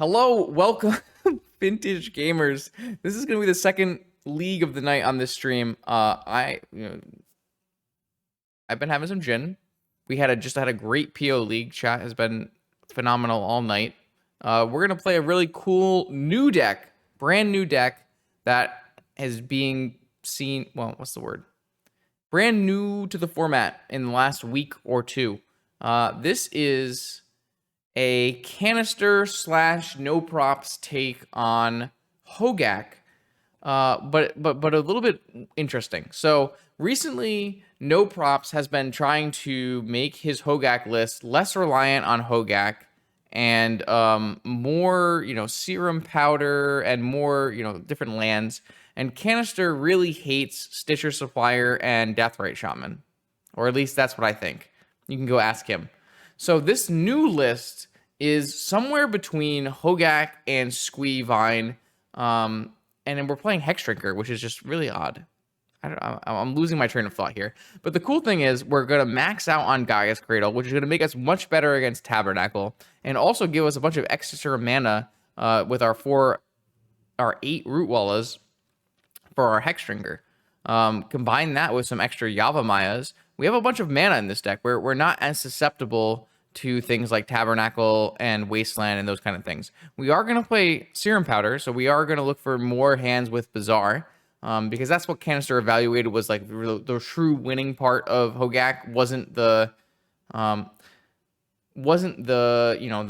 Hello, welcome, vintage gamers. This is gonna be the second league of the night on this stream. I've been having some gin. We just had a great PO league. Chat has been phenomenal all night. We're gonna play a really cool new deck, brand new deck that is being seen. Well, what's the word? Brand new to the format in the last week or two. This is a canister / no props take on Hogaak, but a little bit interesting. So recently, no props has been trying to make his Hogaak list less reliant on Hogaak and more, serum powder and more, different lands. And Canister really hates Stitcher Supplier and Deathrite Shaman, or at least that's what I think. You can go ask him. So this new list is somewhere between Hogaak and HogaakVine, and then we're playing Hexdrinker, which is just really odd. I'm losing my train of thought here. But the cool thing is we're going to max out on Gaea's Cradle, which is going to make us much better against Tabernacle, and also give us a bunch of extra mana with our 8 Root Wallas for our Hexdrinker. Combine that with some extra Yavamayas. We have a bunch of mana in this deck. We're not as susceptible to things like Tabernacle and Wasteland and those kind of things. We are going to play Serum Powder, so we are going to look for more hands with BAZAAR, because that's what Canister evaluated was like the true winning part of Hogaak wasn't the the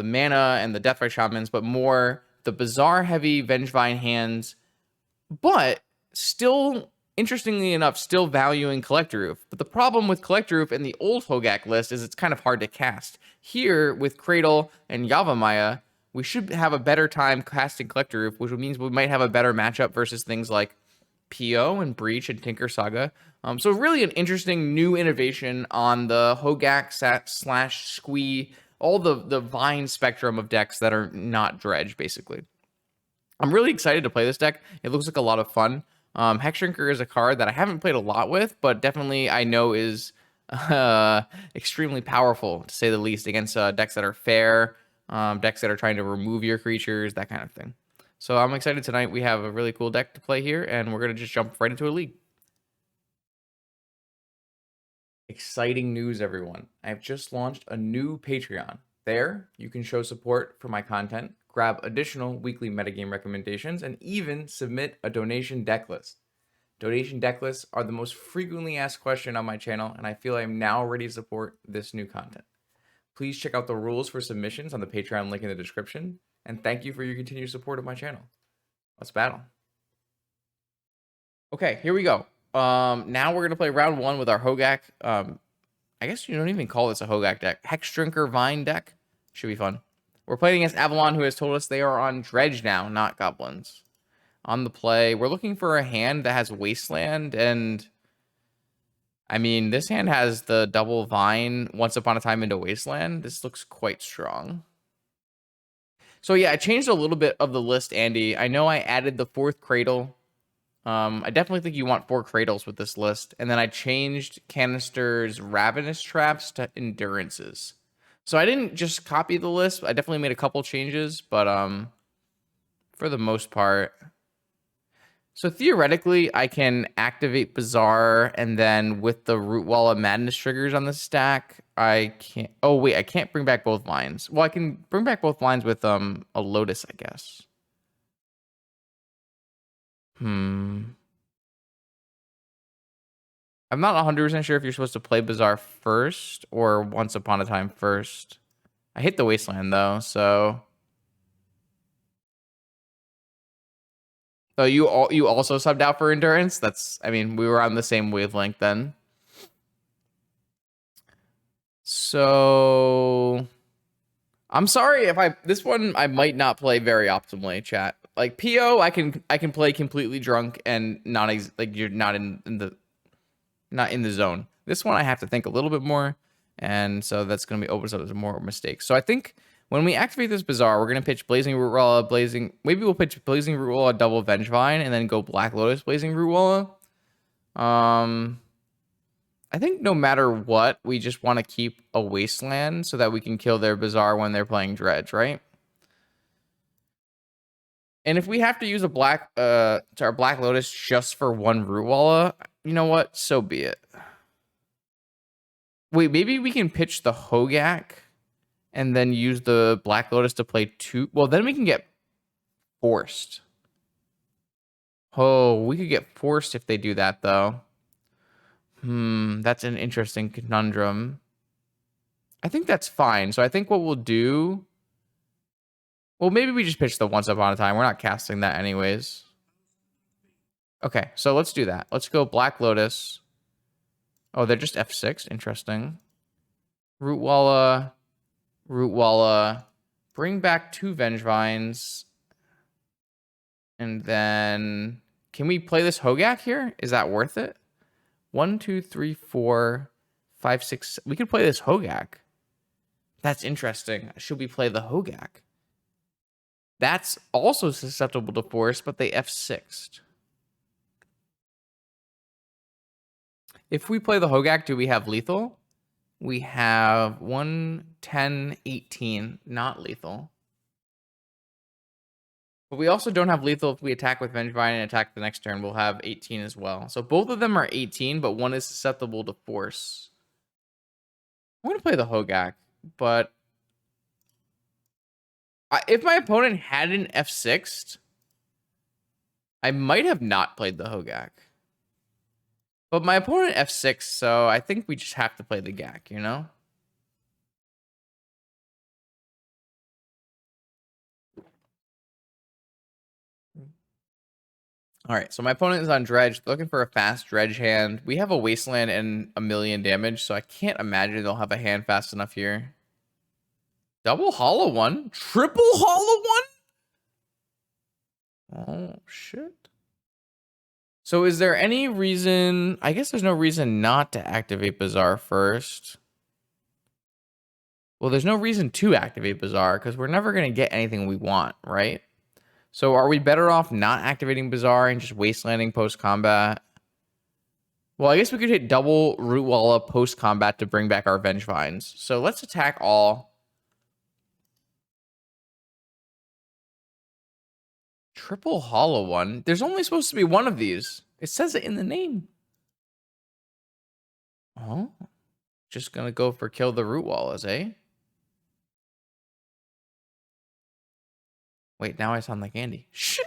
mana and the Deathrite Shamans, but more the BAZAAR heavy Vengevine hands, but still, interestingly enough, still valuing Collector Roof. But the problem with Collector Roof in the old Hogaak list is it's kind of hard to cast. Here, with Cradle and Yavamaya, we should have a better time casting Collector Roof, which means we might have a better matchup versus things like PO and Breach and Tinker Saga. So really an interesting new innovation on the Hogaak / Squee, all the Vine spectrum of decks that are not Dredge, basically. I'm really excited to play this deck. It looks like a lot of fun. Hexdrinker is a card that I haven't played a lot with, but definitely I know is extremely powerful, to say the least, against decks that are fair, decks that are trying to remove your creatures, that kind of thing. So I'm excited tonight. We have a really cool deck to play here, and we're going to just jump right into a league. Exciting news, everyone. I've just launched a new Patreon. There, you can show support for my content, grab additional weekly metagame recommendations, and even submit a donation deck list. Donation deck lists are the most frequently asked question on my channel, and I feel I am now ready to support this new content. Please check out the rules for submissions on the Patreon link in the description, and thank you for your continued support of my channel. Let's battle. Okay, here we go. Now we're going to play round 1 with our Hogaak. I guess you don't even call this a Hogaak deck. Hexdrinker Vine deck. Should be fun. We're playing against Avalon, who has told us they are on Dredge now, not Goblins. On the play, we're looking for a hand that has Wasteland, and I mean, this hand has the double Vine Once Upon a Time into Wasteland. This looks quite strong. So yeah, I changed a little bit of the list, Andy. I know I added the 4th Cradle. I definitely think you want 4 Cradles with this list. And then I changed Canister's Ravenous Traps to Endurances. So I didn't just copy the list. I definitely made a couple changes, but for the most part. So theoretically, I can activate BAZAAR, and then with the Root Wall of Madness triggers on the stack, I can't... Oh, wait, I can't bring back both lines. Well, I can bring back both lines with a Lotus, I guess. I'm not 100% sure if you're supposed to play BAZAAR first or Once Upon a Time first. I hit the Wasteland, though, so... Oh, you also subbed out for Endurance? I mean, we were on the same wavelength then. So... I'm sorry if this one I might not play very optimally, chat. Like PO, I can play completely drunk and you're not in the zone. This one I have to think a little bit more, and so that's going to be opens up to more mistakes. So I think when we activate this BAZAAR, we're going to pitch Blazing Root Walla, maybe we'll pitch Blazing Root Walla, double Vengevine, and then go Black Lotus, Blazing Root Walla. I think no matter what, we just want to keep a Wasteland so that we can kill their BAZAAR when they're playing Dredge, right? And if we have to use a black to our Black Lotus just for one Root Walla, you know what? So be it. Wait, maybe we can pitch the Hogaak and then use the Black Lotus to play 2. Well, then we can get forced. Oh, we could get forced if they do that, though. That's an interesting conundrum. I think that's fine. So I think what we'll do... Well, maybe we just pitch the Once Upon a Time. We're not casting that anyways. Okay, so let's do that. Let's go Black Lotus. Oh, they're just F6. Interesting. Root Walla. Root Walla. Bring back 2 Vengevines. And then... Can we play this Hogaak here? Is that worth it? 1, 2, 3, 4, 5, 6... We could play this Hogaak. That's interesting. Should we play the Hogaak? That's also susceptible to force, but they F6'd. If we play the Hogaak, do we have lethal? We have 1, 10, 18, not lethal. But we also don't have lethal if we attack with Vengevine and attack the next turn. We'll have 18 as well. So both of them are 18, but one is susceptible to force. I'm going to play the Hogaak, but... if my opponent hadn't F6'd, I might have not played the Hogaak. But my opponent F6, so I think we just have to play the Gaak, you know? All right, so my opponent is on Dredge, looking for a fast Dredge hand. We have a Wasteland and a million damage, so I can't imagine they'll have a hand fast enough here. Double hollow one? Triple hollow one? Oh, shit. So is there any reason... I guess there's no reason not to activate BAZAAR first. Well, there's no reason to activate BAZAAR because we're never going to get anything we want, right? So are we better off not activating BAZAAR and just wastelanding post-combat? Well, I guess we could hit double Root Walla post-combat to bring back our Vengevines. So let's attack all. Triple hollow one? There's only supposed to be one of these. It says it in the name. Oh. Just gonna go for kill the Root Wallas, eh? Wait, now I sound like Andy. Shit!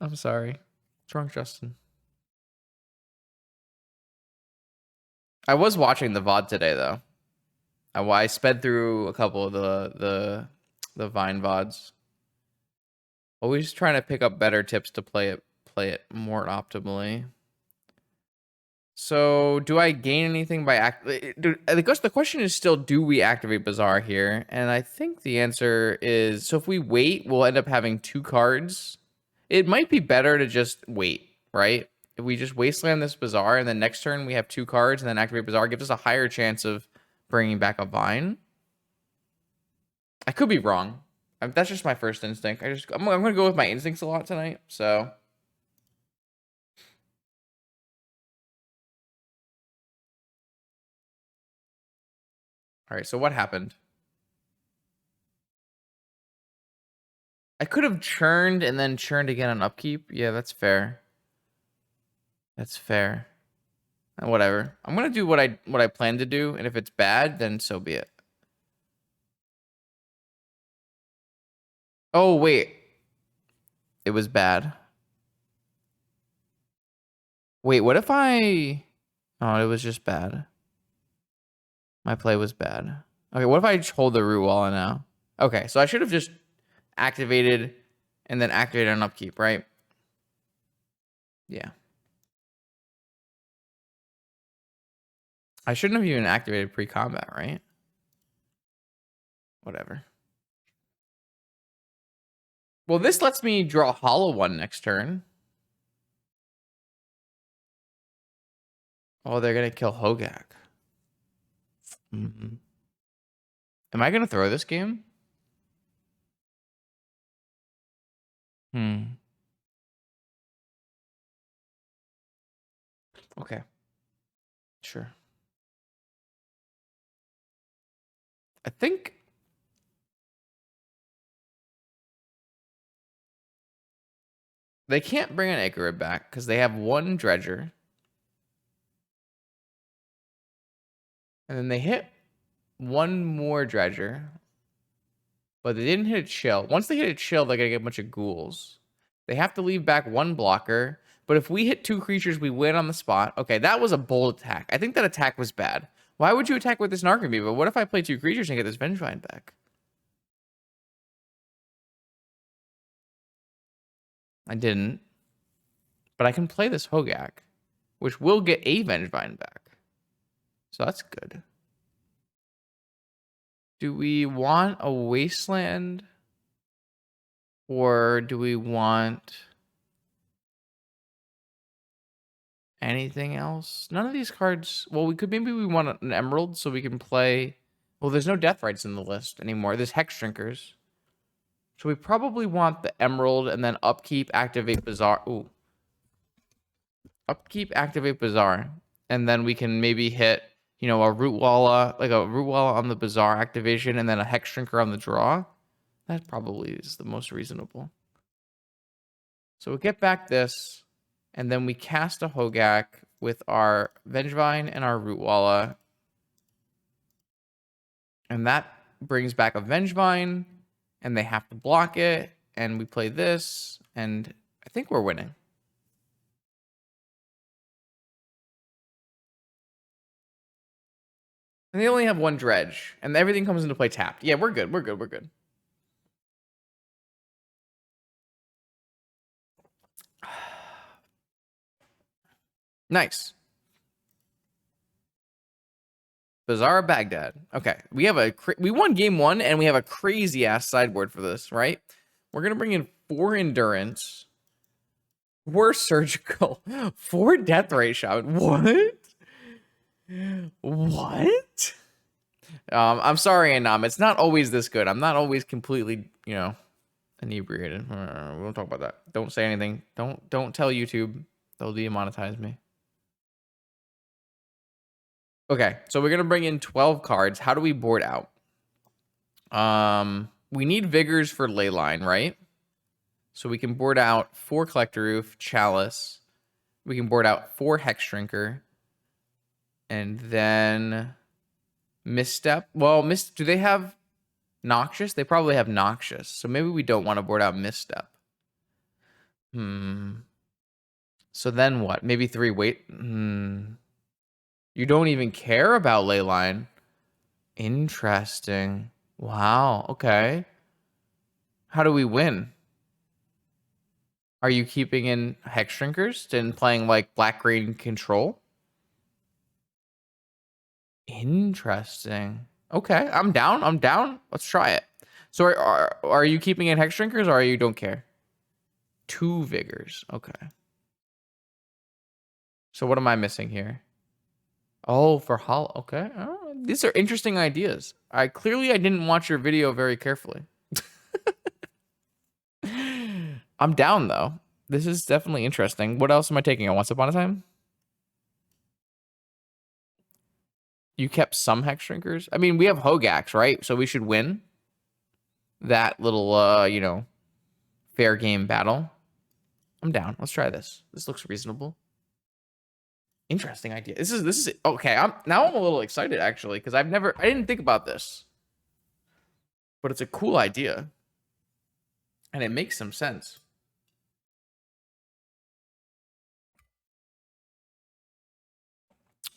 I'm sorry. What's wrong, Justin? I was watching the VOD today, though. I sped through a couple of the Vine VODs. Always trying to pick up better tips to play it more optimally. So, do I gain anything by the question is still, do we activate BAZAAR here? And I think the answer is, so if we wait, we'll end up having 2 cards. It might be better to just wait, right? If we just wasteland this BAZAAR and then next turn we have 2 cards and then activate BAZAAR, gives us a higher chance of bringing back a Vine. I could be wrong. That's just my first instinct. I'm going to go with my instincts a lot tonight, so... All right, so what happened? I could have churned and then churned again on upkeep. Yeah, that's fair. That's fair. Whatever. I'm gonna do what I plan to do, and if it's bad, then so be it. Oh wait, it was bad. Wait, what if I? Oh, it was just bad. My play was bad. Okay, what if I just hold the Root Walla now? Okay, so I should have just activated and then activated on upkeep, right? Yeah. I shouldn't have even activated pre-combat, right? Whatever. Well, this lets me draw a hollow one next turn. Oh, they're going to kill Hogaak. Am I going to throw this game? Okay. Sure. I think They can't bring an Icarus back because they have one Dredger. And then they hit one more Dredger. But they didn't hit a chill. Once they hit a chill, they're going to get a bunch of ghouls. They have to leave back one blocker. But if we hit 2 creatures, we win on the spot. Okay, that was a bold attack. I think that attack was bad. Why would you attack with this Narcomoeba? But what if I play 2 creatures and get this Vengevine back? I didn't. But I can play this Hogaak, which will get a Vengevine back. So that's good. Do we want a Wasteland? Or do we want anything else? None of these cards. Well, maybe we want an Emerald so we can play. Well, there's no Death Rights in the list anymore. There's Hexdrinkers. So we probably want the Emerald and then upkeep, activate BAZAAR. Ooh. Upkeep, activate BAZAAR. And then we can maybe hit, a Rootwalla, like a Rootwalla on the BAZAAR activation and then a Hexdrinker on the draw. That probably is the most reasonable. So we'll get back this. And then we cast a Hogaak with our Vengevine and our Rootwalla. And that brings back a Vengevine. And they have to block it. And we play this. And I think we're winning. And they only have one Dredge. And everything comes into play tapped. Yeah, we're good. We're good. We're good. Nice. BAZAAR Baghdad. Okay, we won game 1 and we have a crazy ass sideboard for this, right? We're gonna bring in 4 endurance, 4 surgical, 4 death ray shot. What? What? I'm sorry, Anam. It's not always this good. I'm not always completely, inebriated. We won't talk about that. Don't say anything. Don't tell YouTube. They'll demonetize me. Okay, so we're gonna bring in 12 cards. How do we board out? We need Vigors for Leyline, right? So we can board out 4 Collector Roof, Chalice. We can board out 4 Hexdrinker. And then Misstep. Well, do they have Noxious? They probably have Noxious. So maybe we don't want to board out Misstep. So then what? Maybe 3 wait. You don't even care about Leyline. Interesting. Wow. Okay. How do we win? Are you keeping in Hexdrinkers and playing like black-green control? Interesting. Okay, I'm down. I'm down. Let's try it. So are you keeping in Hexdrinkers or you don't care? 2 Vigors. Okay. So what am I missing here? Oh, for Hollow. Okay. Oh, these are interesting ideas. I didn't watch your video very carefully. I'm down though. This is definitely interesting. What else am I taking? Once Upon a Time? You kept some Hexdrinkers? I mean, we have Hogaaks, right? So we should win that little, fair game battle. I'm down. Let's try this. This looks reasonable. Interesting idea. This is okay. I'm a little excited actually because I didn't think about this, but it's a cool idea, and it makes some sense.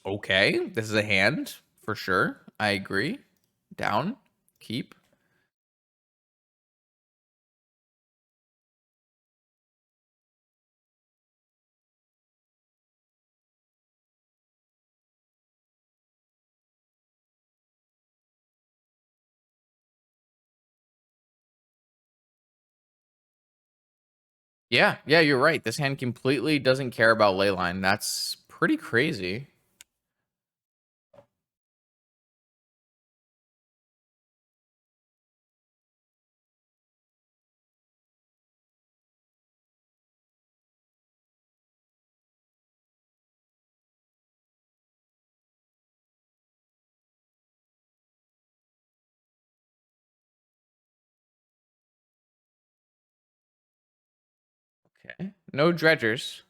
Okay, this is a hand for sure. I agree. Down, keep. Yeah, you're right. This hand completely doesn't care about Leyline. That's pretty crazy. Okay. No dredgers.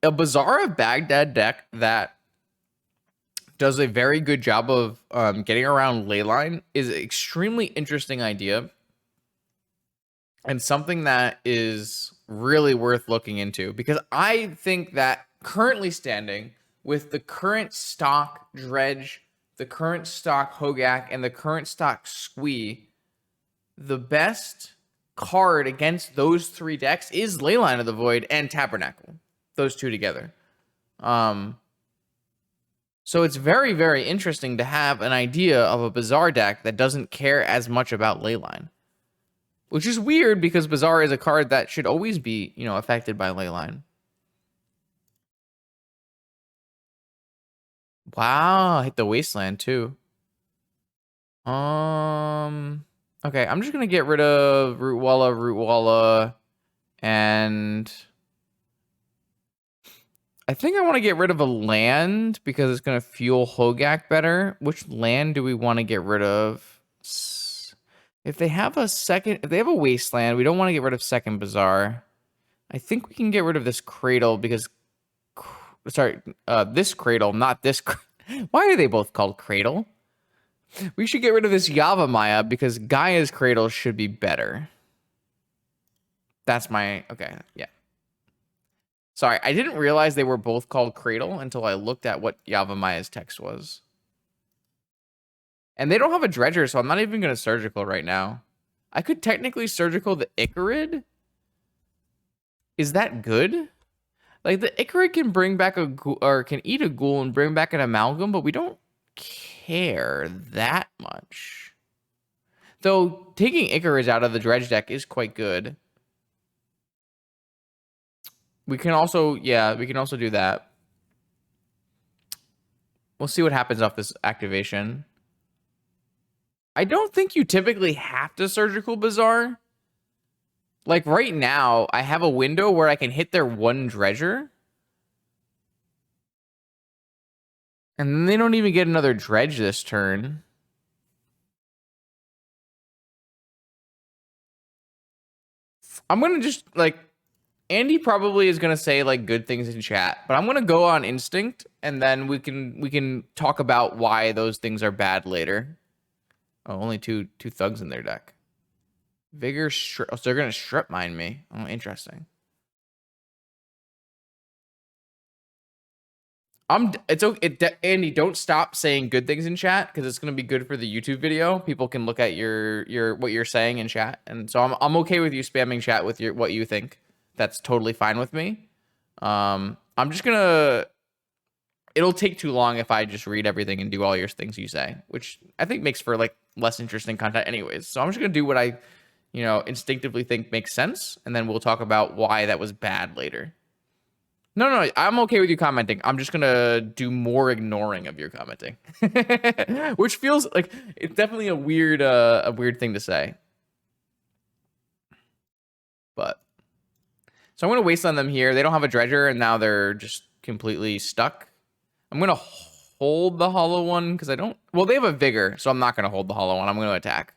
A BAZAAR of Baghdad deck that does a very good job of getting around leyline is an extremely interesting idea and something that is really worth looking into, because I think that currently standing with the current stock Dredge, the current stock Hogaak, and the current stock Squee, the best card against those three decks is Leyline of the Void and Tabernacle. Those two together. So it's very, very interesting to have an idea of a BAZAAR deck that doesn't care as much about Leyline. Which is weird because BAZAAR is a card that should always be, affected by Leyline. Wow, hit the Wasteland too. Okay, I'm just gonna get rid of Root Walla, and I think I want to get rid of a land because it's gonna fuel Hogaak better. Which land do we want to get rid of? If they have a Wasteland, we don't want to get rid of second BAZAAR. I think we can get rid of this Cradle because, sorry, this Cradle, not this. Why are they both called Cradle? We should get rid of this Yavimaya because Gaea's Cradle should be better. That's my, okay, yeah. Sorry, I didn't realize they were both called Cradle until I looked at what Yavamaya's text was. And they don't have a Dredger, so I'm not even going to Surgical right now. I could technically Surgical the Icarid. Is that good? Like, the Icarid can bring back a ghoul, or can eat a ghoul and bring back an amalgam, but we don't care that much. Though, taking Icarids out of the Dredge deck is quite good. We can also, we can also do that. We'll see what happens off this activation. I don't think you typically have to Surgical BAZAAR. Like, right now, I have a window where I can hit their one Dredger. And then they don't even get another Dredge this turn. I'm going to just, like, Andy probably is going to say, like, good things in chat. But I'm going to go on Instinct, and then we can talk about why those things are bad later. Oh, only two thugs in their deck. Vigor, so they're going to strip mine me. Oh, interesting. It's okay. Andy, don't stop saying good things in chat because it's going to be good for the YouTube video. People can look at what you're saying in chat, and so I'm okay with you spamming chat with what you think. That's totally fine with me. I'm just gonna. It'll take too long if I just read everything and do all your things you say, which I think makes for like less interesting content, anyways. So I'm just gonna do what I, instinctively think makes sense, and then we'll talk about why that was bad later. No, I'm okay with you commenting. I'm just gonna do more ignoring of your commenting, which feels like it's definitely a weird thing to say. But so I'm gonna waste on them here. They don't have a Dredger, and now they're just completely stuck. I'm gonna hold the hollow one because I don't. Well, they have a Vigor, so I'm not gonna hold the hollow one. I'm gonna attack.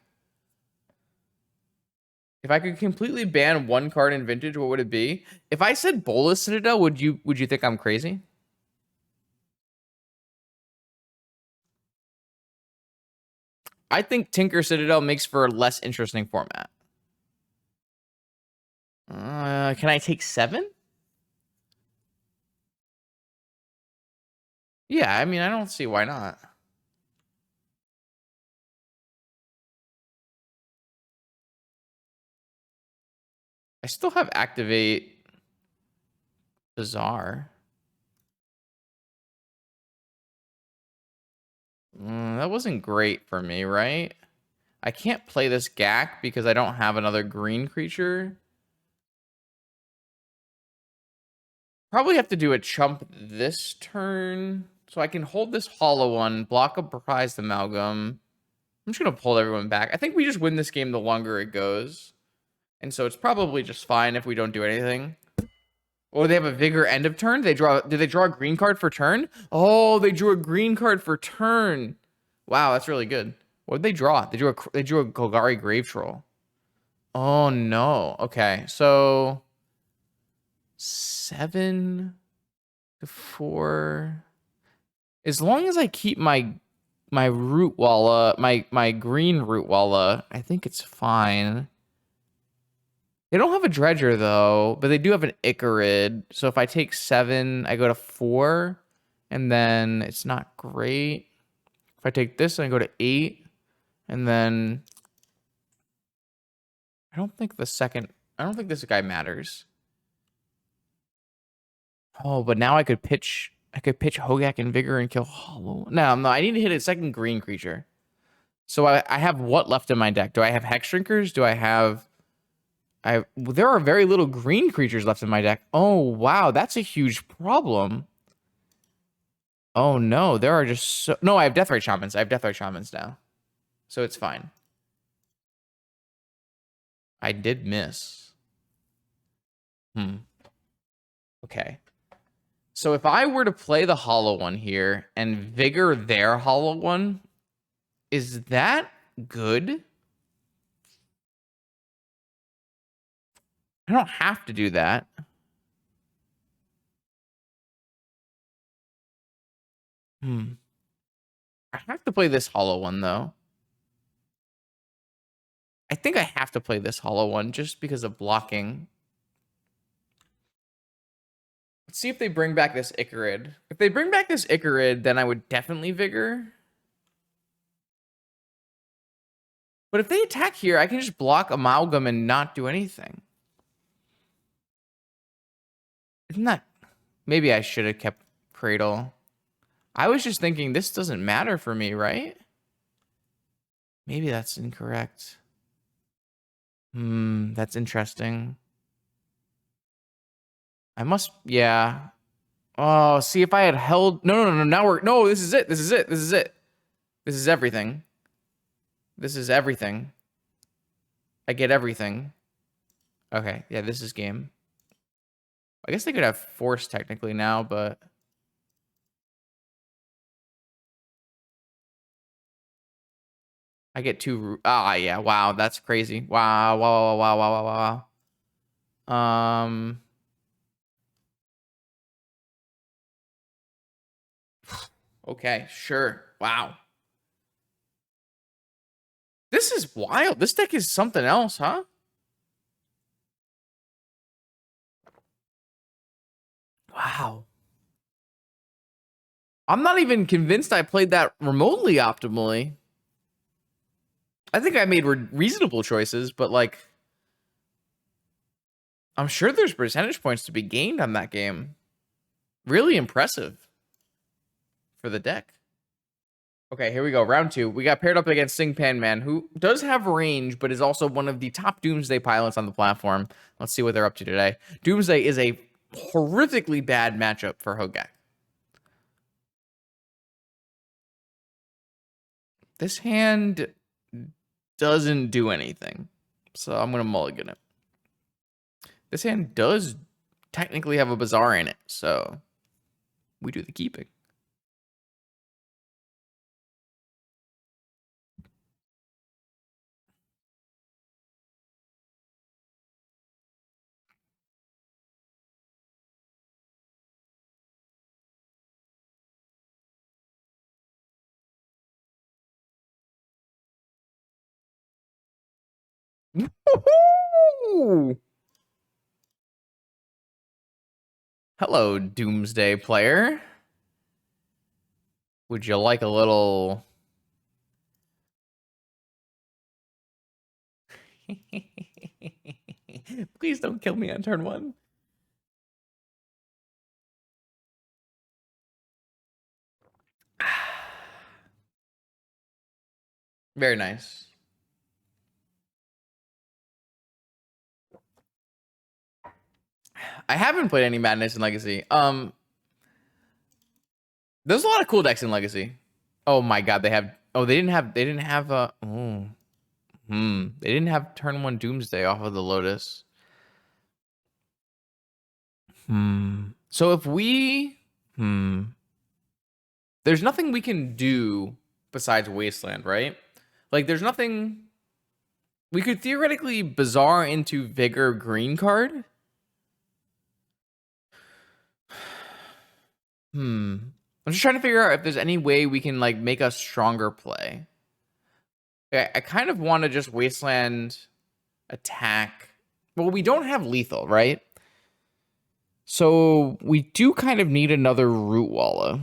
If I could completely ban one card in Vintage, what would it be? If I said Bolus Citadel, would you think I'm crazy? I think Tinker Citadel makes for a less interesting format. Can I take 7? Yeah, I mean, I don't see why not. I still have Activate BAZAAR. That wasn't great for me, right? I can't play this Gack because I don't have another green creature. Probably have to do a chump this turn. So I can hold this hollow one, block a prized amalgam. I'm just going to pull everyone back. I think we just win this game the longer it goes. And so it's probably just fine if we don't do anything. Or they have a vigor end of turn. Did they draw a green card for turn? Oh, they drew a green card for turn. Wow, that's really good. What did they draw? They drew a Golgari Grave Troll. Oh no. Okay, so 7 to 4. As long as I keep my root walla, my green root walla, I think it's fine. They don't have a dredger though, but they do have an Icarid. So if I take 7, I go to 4, and then it's not great. If I take this and I go to 8, and then I don't think this guy matters. Oh, but now I could pitch Hogaak and Vigor and kill Hollow. No, I need to hit a second green creature. So I have what left in my deck? Do I have Hexdrinkers? Do I have there are very little green creatures left in my deck. Oh, wow, that's a huge problem. Oh no, there are just so no, I have Deathrite Shamans. I have Deathrite Shamans now. So it's fine. I did miss. Okay. So if I were to play the hollow one here and Vigor their hollow one, is that good? I don't have to do that. I have to play this hollow one, though. I think I have to play this hollow one just because of blocking. Let's see if they bring back this Icarid. If they bring back this Icarid, then I would definitely Vigor. But if they attack here, I can just block Amalgam and not do anything. Isn't that... Maybe I should have kept Cradle. I was just thinking this doesn't matter for me, right? Maybe that's incorrect. That's interesting. I must... Yeah. Oh, see, if I had held... No. Now we're... No, this is it. This is it. This is it. This is everything. This is everything. I get everything. Okay, yeah, this is game. I guess they could have Force technically now, but... I get 2... Ah, yeah, wow, that's crazy. Wow. Okay, sure. Wow. This is wild. This deck is something else, huh? Wow. I'm not even convinced I played that remotely optimally. I think I made reasonable choices, but like... I'm sure there's percentage points to be gained on that game. Really impressive for the deck. Okay, here we go. Round 2. We got paired up against Singpan Man, who does have range, but is also one of the top Doomsday pilots on the platform. Let's see what they're up to today. Doomsday is a horrifically bad matchup for Hogaak. This hand doesn't do anything, so I'm going to mulligan it. This hand does technically have a BAZAAR in it, so we do the keeping. Woo-hoo! Hello, Doomsday player. Would you like a little... Please don't kill me on turn 1. Very nice. I haven't played any Madness in Legacy. There's a lot of cool decks in Legacy. Oh my god, they have... Oh, they didn't have... They didn't have... They didn't have turn 1 Doomsday off of the Lotus. So if we... There's nothing we can do besides Wasteland, right? Like, there's nothing... We could theoretically BAZAAR into Vigor green card. I'm just trying to figure out if there's any way we can, like, make a stronger play. I kind of want to just Wasteland attack. Well, we don't have lethal, right? So we do kind of need another Root Walla.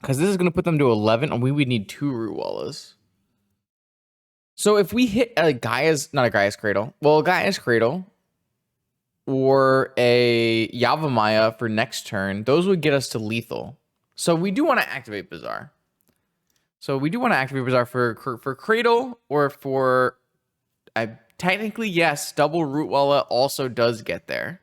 Because this is going to put them to 11, and we would need 2 Root Wallas. So if we hit a Gaea's, not a Gaea's Cradle, well, a Gaea's Cradle, or a Yavimaya for next turn, those would get us to lethal. So we do want to activate BAZAAR. So we do want to activate BAZAAR for Cradle, or for, technically, yes, double Root Walla also does get there.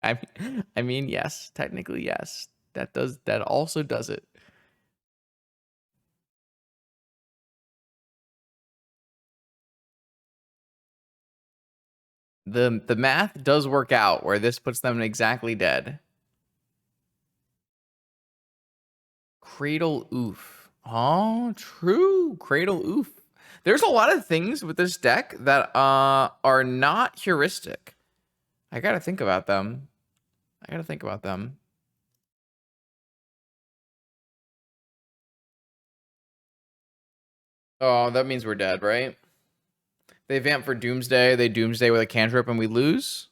I mean, yes, technically, yes. That also does it. The math does work out where this puts them exactly dead. Cradle oof. Oh, true. Cradle oof. There's a lot of things with this deck that are not heuristic. I gotta think about them. Oh, that means we're dead, right? They vamp for Doomsday. They Doomsday with a cantrip and we lose.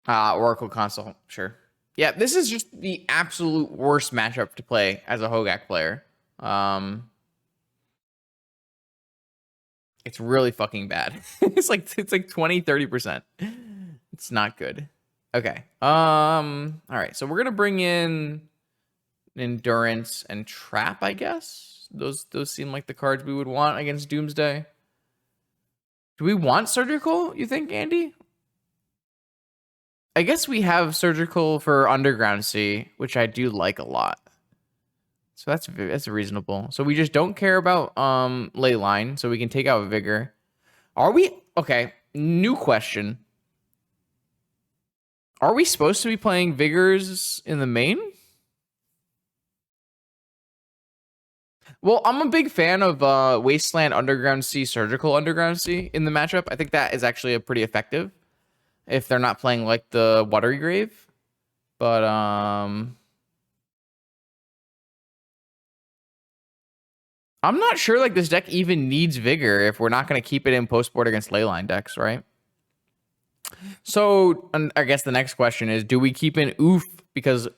Oracle Console. Sure. Yeah, this is just the absolute worst matchup to play as a Hogaak player. It's really fucking bad. it's like 20, 30%. It's not good. Okay. All right. So we're gonna bring in Endurance and Trap, I guess. Those seem like the cards we would want against Doomsday. Do we want Surgical, you think, Andy? I guess we have Surgical for Underground Sea, which I do like a lot. So that's reasonable. So we just don't care about Leyline, so we can take out Vigor. Are we... Okay, new question. Are we supposed to be playing Vigors in the main? Well, I'm a big fan of Wasteland Underground Sea, Surgical Underground Sea in the matchup. I think that is actually a pretty effective if they're not playing like the Watery Grave. But I'm not sure like this deck even needs Vigor if we're not going to keep it in post-board against Leyline decks, right? So I guess the next question is, do we keep in Oof because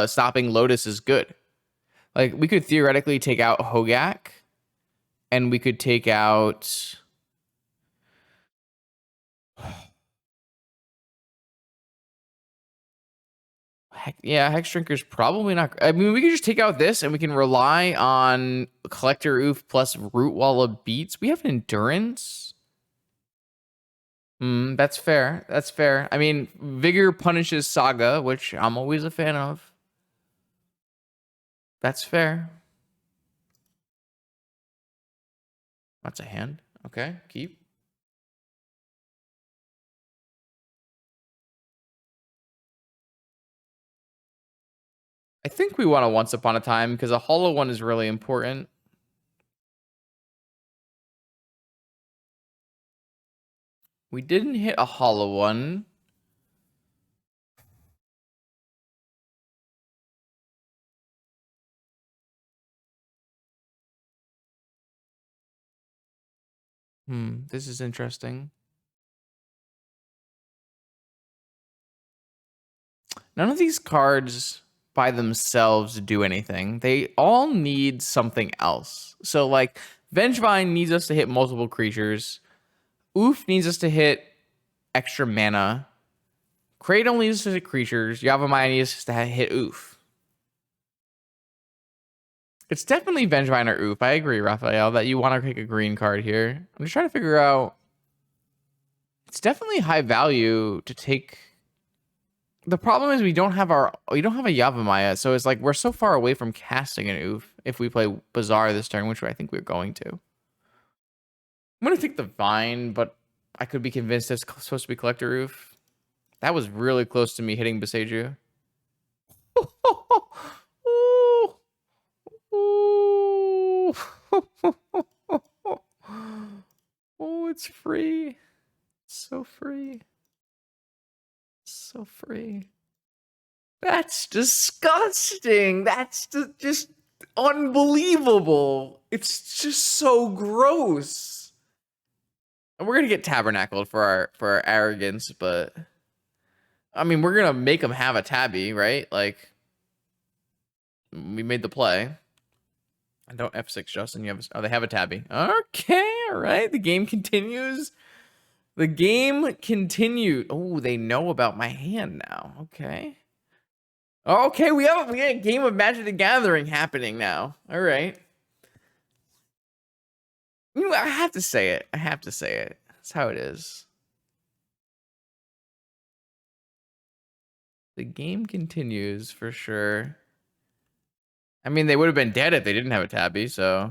stopping Lotus is good? Like, we could theoretically take out Hogaak, and we could take out... Yeah, Hexdrinker's probably not... I mean, we could just take out this, and we can rely on Collector Oof plus Root Walla beats. We have Endurance. That's fair. That's fair. I mean, Vigor punishes Saga, which I'm always a fan of. That's fair. That's a hand. Okay, keep. I think we want a Once Upon a Time because a hollow one is really important. We didn't hit a hollow one. This is interesting. None of these cards by themselves do anything. They all need something else. So, like, Vengevine needs us to hit multiple creatures. Oof needs us to hit extra mana. Cradle needs us to hit creatures. Yavimaya needs us to hit Oof. It's definitely Vengevine or Oof. I agree, Raphael, that you want to pick a green card here. I'm just trying to figure out... It's definitely high value to take The problem is we don't have a Yavimaya, so it's like we're so far away from casting an Oof if we play BAZAAR this turn, which I think we're going to. I'm gonna take the Vine, but I could be convinced it's supposed to be Collector Oof. That was really close to me hitting Beseju. Oh, it's free. So free. So free. That's disgusting. That's just unbelievable. It's just so gross. And we're gonna get tabernacled for our arrogance, but I mean, we're gonna make them have a tabby, right? Like, we made the play. I don't F6, Justin. They have a tabby. Okay, all right. The game continues. The game continued. Oh, they know about my hand now. Okay. Okay, we have a game of Magic the Gathering happening now. All right. You know, I have to say it. I have to say it. That's how it is. The game continues for sure. I mean, they would have been dead if they didn't have a tabby, so.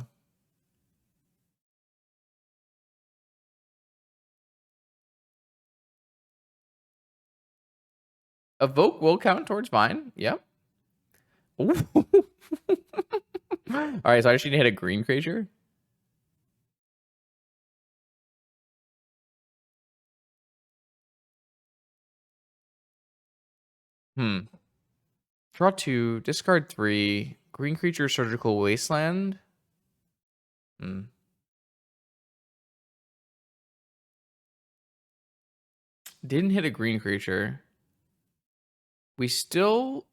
Evoke will count towards Vine. Yep. All right, so I just need to hit a green creature. Draw 2, discard 3, green creature, Surgical Wasteland. Didn't hit a green creature. We still...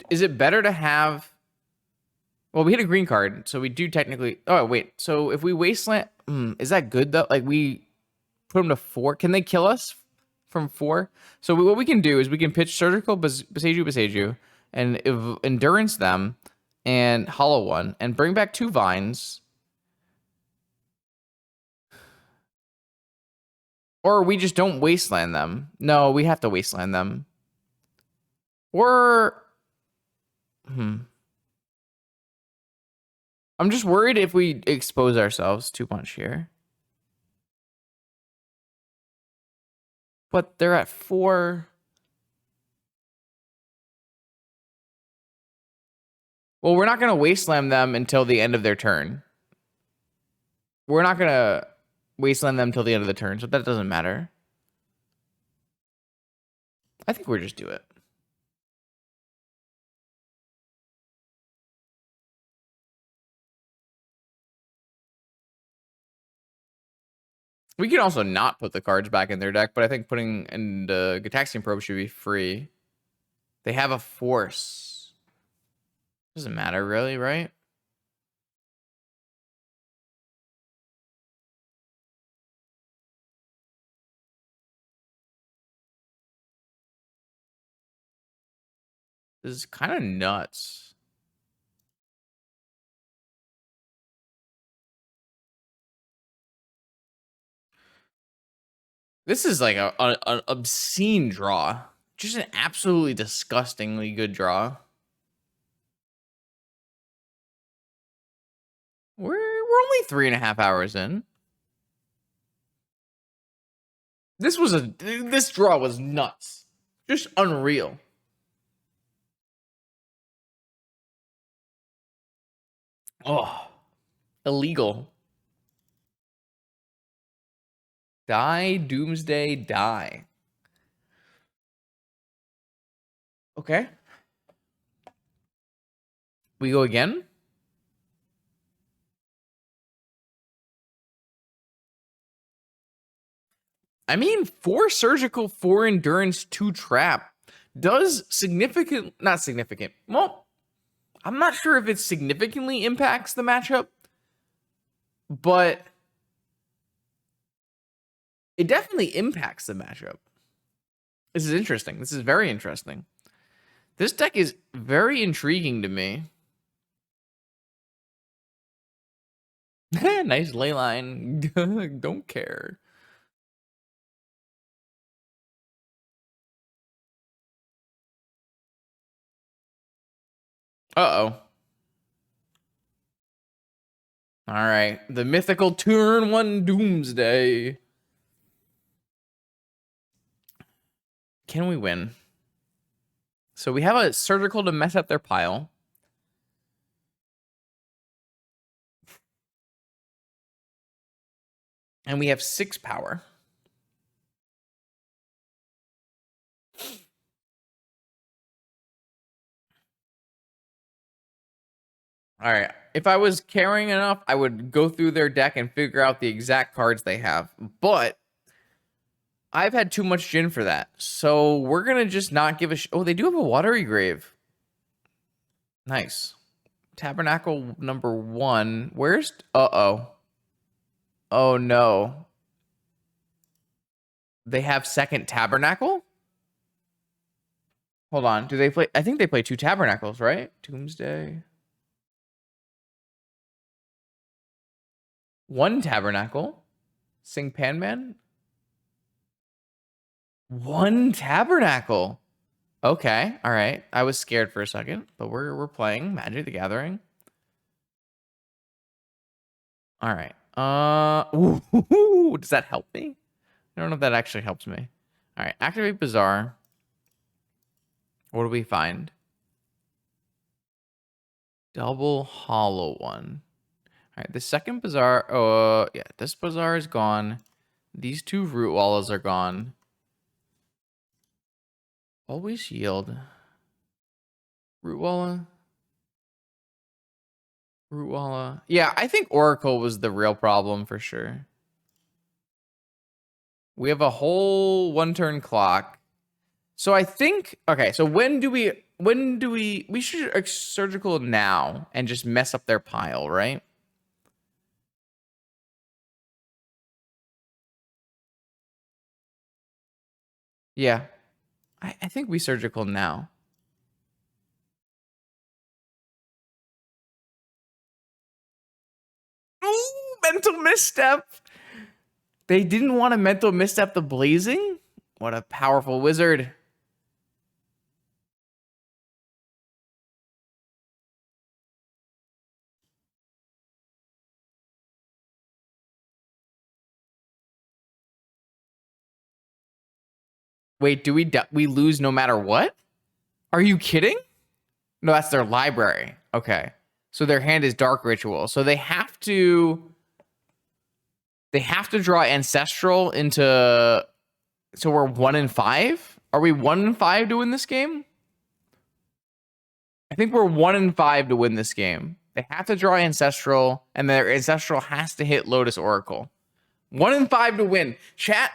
Is it better to have... Well, we hit a green card, so we do technically... Oh, wait. So if we Wasteland... is that good, though? Like, we put them to 4. Can they kill us from 4? So what we can do is we can pitch Surgical Beseju, and Endurance them, and Hollow one, and bring back 2 Vines. Or we just don't Wasteland them. No, we have to Wasteland them. Or... I'm just worried if we expose ourselves too much here. But they're at 4. Well, we're not going to Wasteland them until the end of their turn. We're not going to Wasteland them till the end of the turn, so that doesn't matter. I think we'll just do it. We can also not put the cards back in their deck, but I think putting in the Gitaxian Probe should be free. They have a Force. Doesn't matter really, right? This is kind of nuts. This is like an obscene draw. Just an absolutely disgustingly good draw. We're only 3.5 hours in. This draw was nuts. Just unreal. Oh, illegal. Die, Doomsday, die. Okay. We go again. I mean, 4 surgical, 4 endurance, 2 trap does not significant. Well, I'm not sure if it significantly impacts the matchup, but it definitely impacts the matchup. This is interesting. This is very interesting. This deck is very intriguing to me. Nice ley line. Don't care. Uh-oh. All right. The mythical turn 1 Doomsday. Can we win? So we have a surgical to mess up their pile. And we have 6 power. All right. If I was caring enough, I would go through their deck and figure out the exact cards they have. But I've had too much Jin for that. So we're going to just not give a oh, they do have a Watery Grave. Nice. Tabernacle number 1. Where's... Uh-oh. Oh, no. They have second Tabernacle? Hold on. Do they play... I think they play 2 Tabernacles, right? Doomsday. 1 Tabernacle. Sing Panman. 1 Tabernacle. Okay, all right. I was scared for a second, but we're playing Magic the Gathering. All right. Does that help me? I don't know if that actually helps me. All right, activate BAZAAR. What do we find? Double hollow one. All right, the second BAZAAR. Yeah, this BAZAAR is gone. These 2 Root Wallas are gone. Always yield. Root Walla. Root Walla. Yeah, I think Oracle was the real problem for sure. We have a whole 1-turn clock. So I think, okay, so when do we should surgical now and just mess up their pile, right? Yeah. I think we surgical now. Ooh, mental misstep. They didn't want to mental misstep the blazing? What a powerful wizard. Wait, do we lose no matter what? Are you kidding? No, that's their library. Okay. So their hand is Dark Ritual. So they have to draw Ancestral into... So we're 1 in 5? Are we 1 in 5 to win this game? I think we're 1 in 5 to win this game. They have to draw Ancestral, and their Ancestral has to hit Lotus Oracle. 1 in 5 to win. Chat.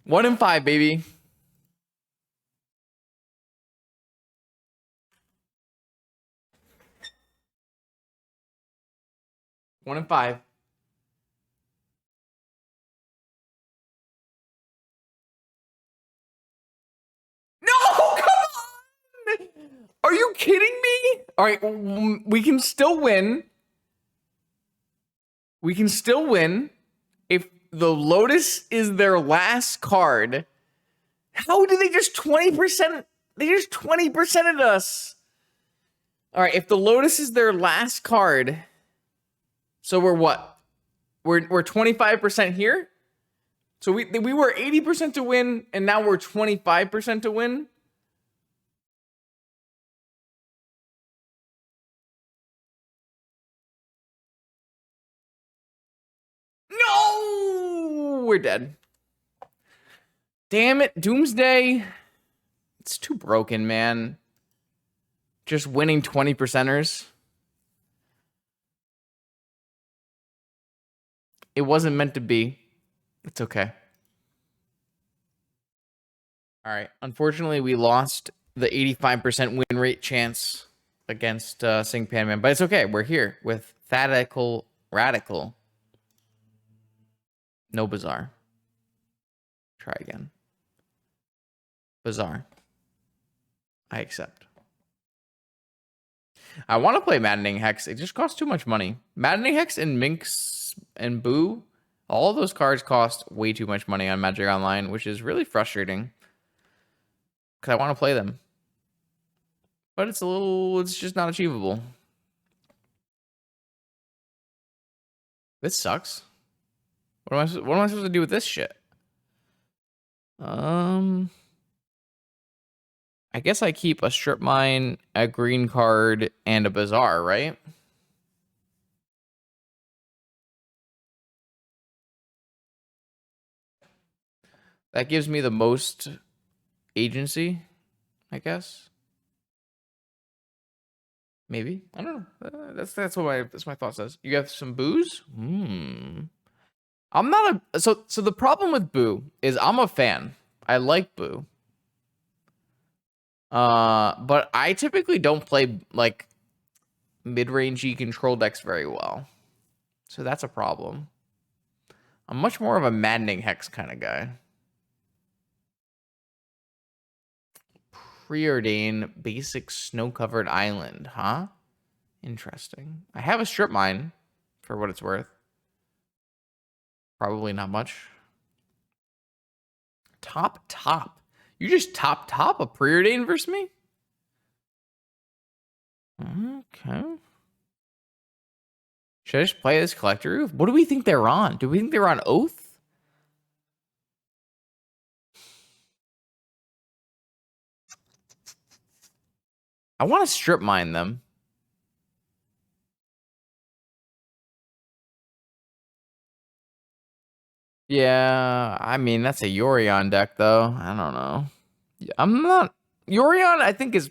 1 in 5, baby. One in 5. No, come on! Are you kidding me? All right, we can still win. We can still win if the Lotus is their last card. How did they just 20%? They just 20%ed us. All right, if the Lotus is their last card, so we're what? We're 25% here. So we were 80% to win, and now we're 25% to win. No, we're dead. Damn it, Doomsday. It's too broken, man. Just winning 20%ers. It wasn't meant to be. It's okay. All right. Unfortunately, we lost the 85% win rate chance against Sing Panman, but it's okay. We're here with Radical. No BAZAAR. Try again. BAZAAR. I accept. I want to play Maddening Hex. It just costs too much money. Maddening Hex and Minx and Boo, all of those cards cost way too much money on Magic Online, which is really frustrating because I want to play them. but it's just not achievable. This sucks. What am I supposed to do with this shit? I guess I keep a strip mine, a green card, and a BAZAAR, right? That gives me the most agency, I guess. Maybe. I don't know. That's what my thought says. You have some booze? I'm not a so the problem with Boo is I'm a fan. I like Boo. But I typically don't play like mid-rangey control decks very well. So that's a problem. I'm much more of a maddening hex kind of guy. Preordain basic snow-covered island, huh? Interesting. I have a strip mine for what it's worth. Probably not much. Top. You just top a preordain versus me? Okay. Should I just play this collector roof? What do we think they're on? Do we think they're on Oath? I want to strip mine them. Yeah, I mean, that's a Yorion deck, though. I don't know. I'm not... Yorion, I think, is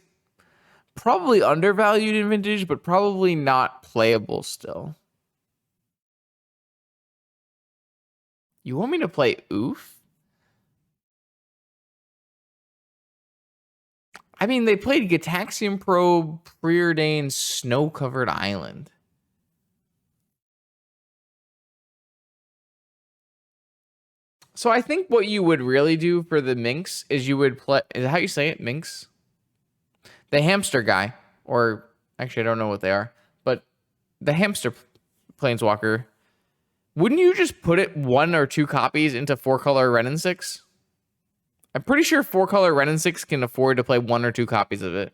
probably undervalued in Vintage, but probably not playable still. You want me to play Oof? I mean, they played Gataxian Probe, Preordained, Snow-Covered Island. So I think what you would really do for the Minx is you would play... Is that how you say it? Minx? The hamster guy. Or, actually, I don't know what they are. But the hamster planeswalker. Wouldn't you just put it 1 or 2 copies into 4-color Ren and 6? I'm pretty sure 4-color Ren and 6 can afford to play 1 or 2 copies of it.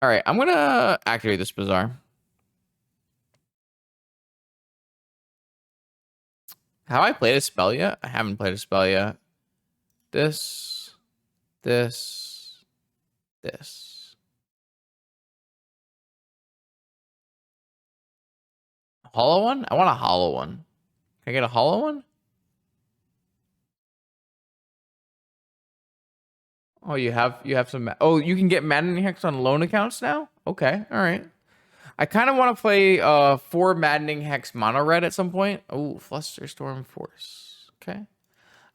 All right, I'm gonna activate this BAZAAR. Have I played a spell yet? I haven't played a spell yet. This. Hollow one? I want a hollow one. Can I get a hollow one? Oh, you have some. Oh, you can get Maddening Hex on loan accounts now? Okay, all right. I kind of want to play 4 Maddening Hex mono red at some point. Oh, Flusterstorm Force. Okay.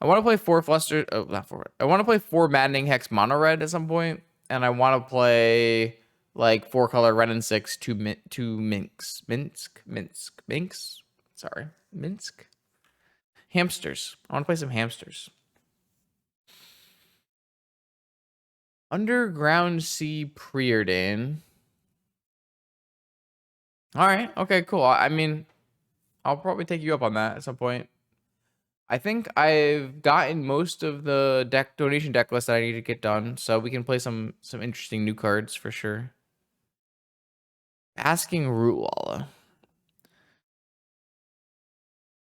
I want to play 4 Fluster. Oh, not 4. I want to play 4 Maddening Hex mono red at some point, and I want to play like 4-color Ren and 6 2 Minx. Sorry, Minsk. Hamsters. I want to play some hamsters. Underground Sea Preordain. All right. Okay, cool. I mean, I'll probably take you up on that at some point. I think I've gotten most of the donation deck list that I need to get done, so we can play some interesting new cards for sure. Asking Rootwalla.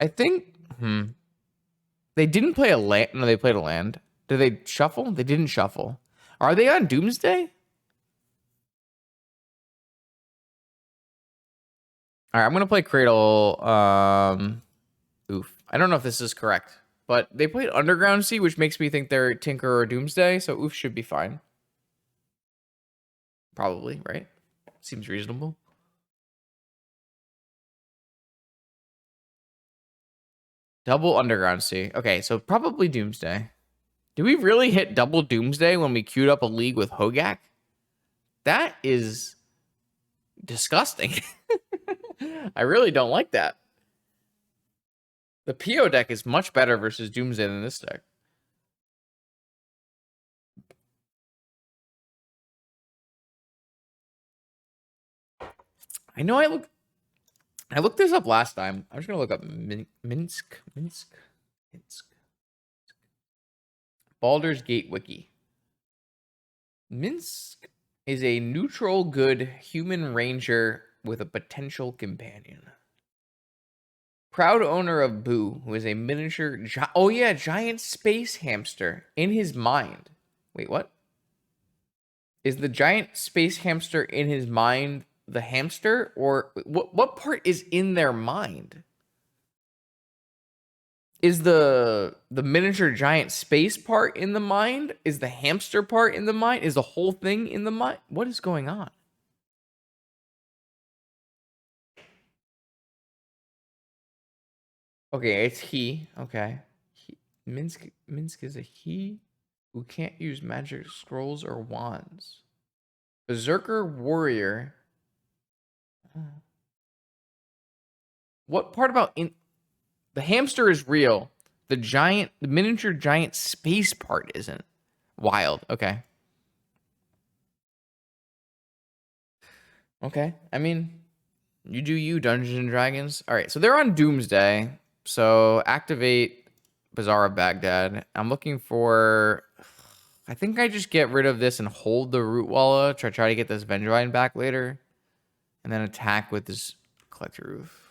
I think they didn't play a land. No, they played a land. Did they shuffle? They didn't shuffle. Are they on Doomsday? All right, I'm gonna play Cradle. Oof. I don't know if this is correct, but they played Underground Sea, which makes me think they're Tinker or Doomsday, so Oof should be fine. Probably, right? Seems reasonable. Double Underground Sea. Okay, so probably Doomsday. Do we really hit double Doomsday when we queued up a league with Hogaak? That is disgusting. I really don't like that. The PO deck is much better versus Doomsday than this deck. I know I looked this up last time. I'm just gonna look up Minsk. Minsk. Baldur's Gate wiki. Minsk is a neutral good human ranger with a potential companion. Proud owner of Boo, who is a miniature giant space hamster in his mind. Wait, what? Is the giant space hamster in his mind the hamster, or what part is in their mind? Is the miniature giant space part in the mind? Is the hamster part in the mind? Is the whole thing in the mind? What is going on? Okay, it's he. Okay. Minsk is a he who can't use magic scrolls or wands. Berserker warrior. What part about the hamster is real? The miniature giant space part isn't. Wild. Okay. Okay. I mean, you do you, Dungeons and Dragons. All right. So they're on Doomsday. So activate Bazaar of Baghdad. I'm looking for. I think I just get rid of this and hold the Root Walla. Try to get this Vengevine back later. And then attack with this Collector Roof.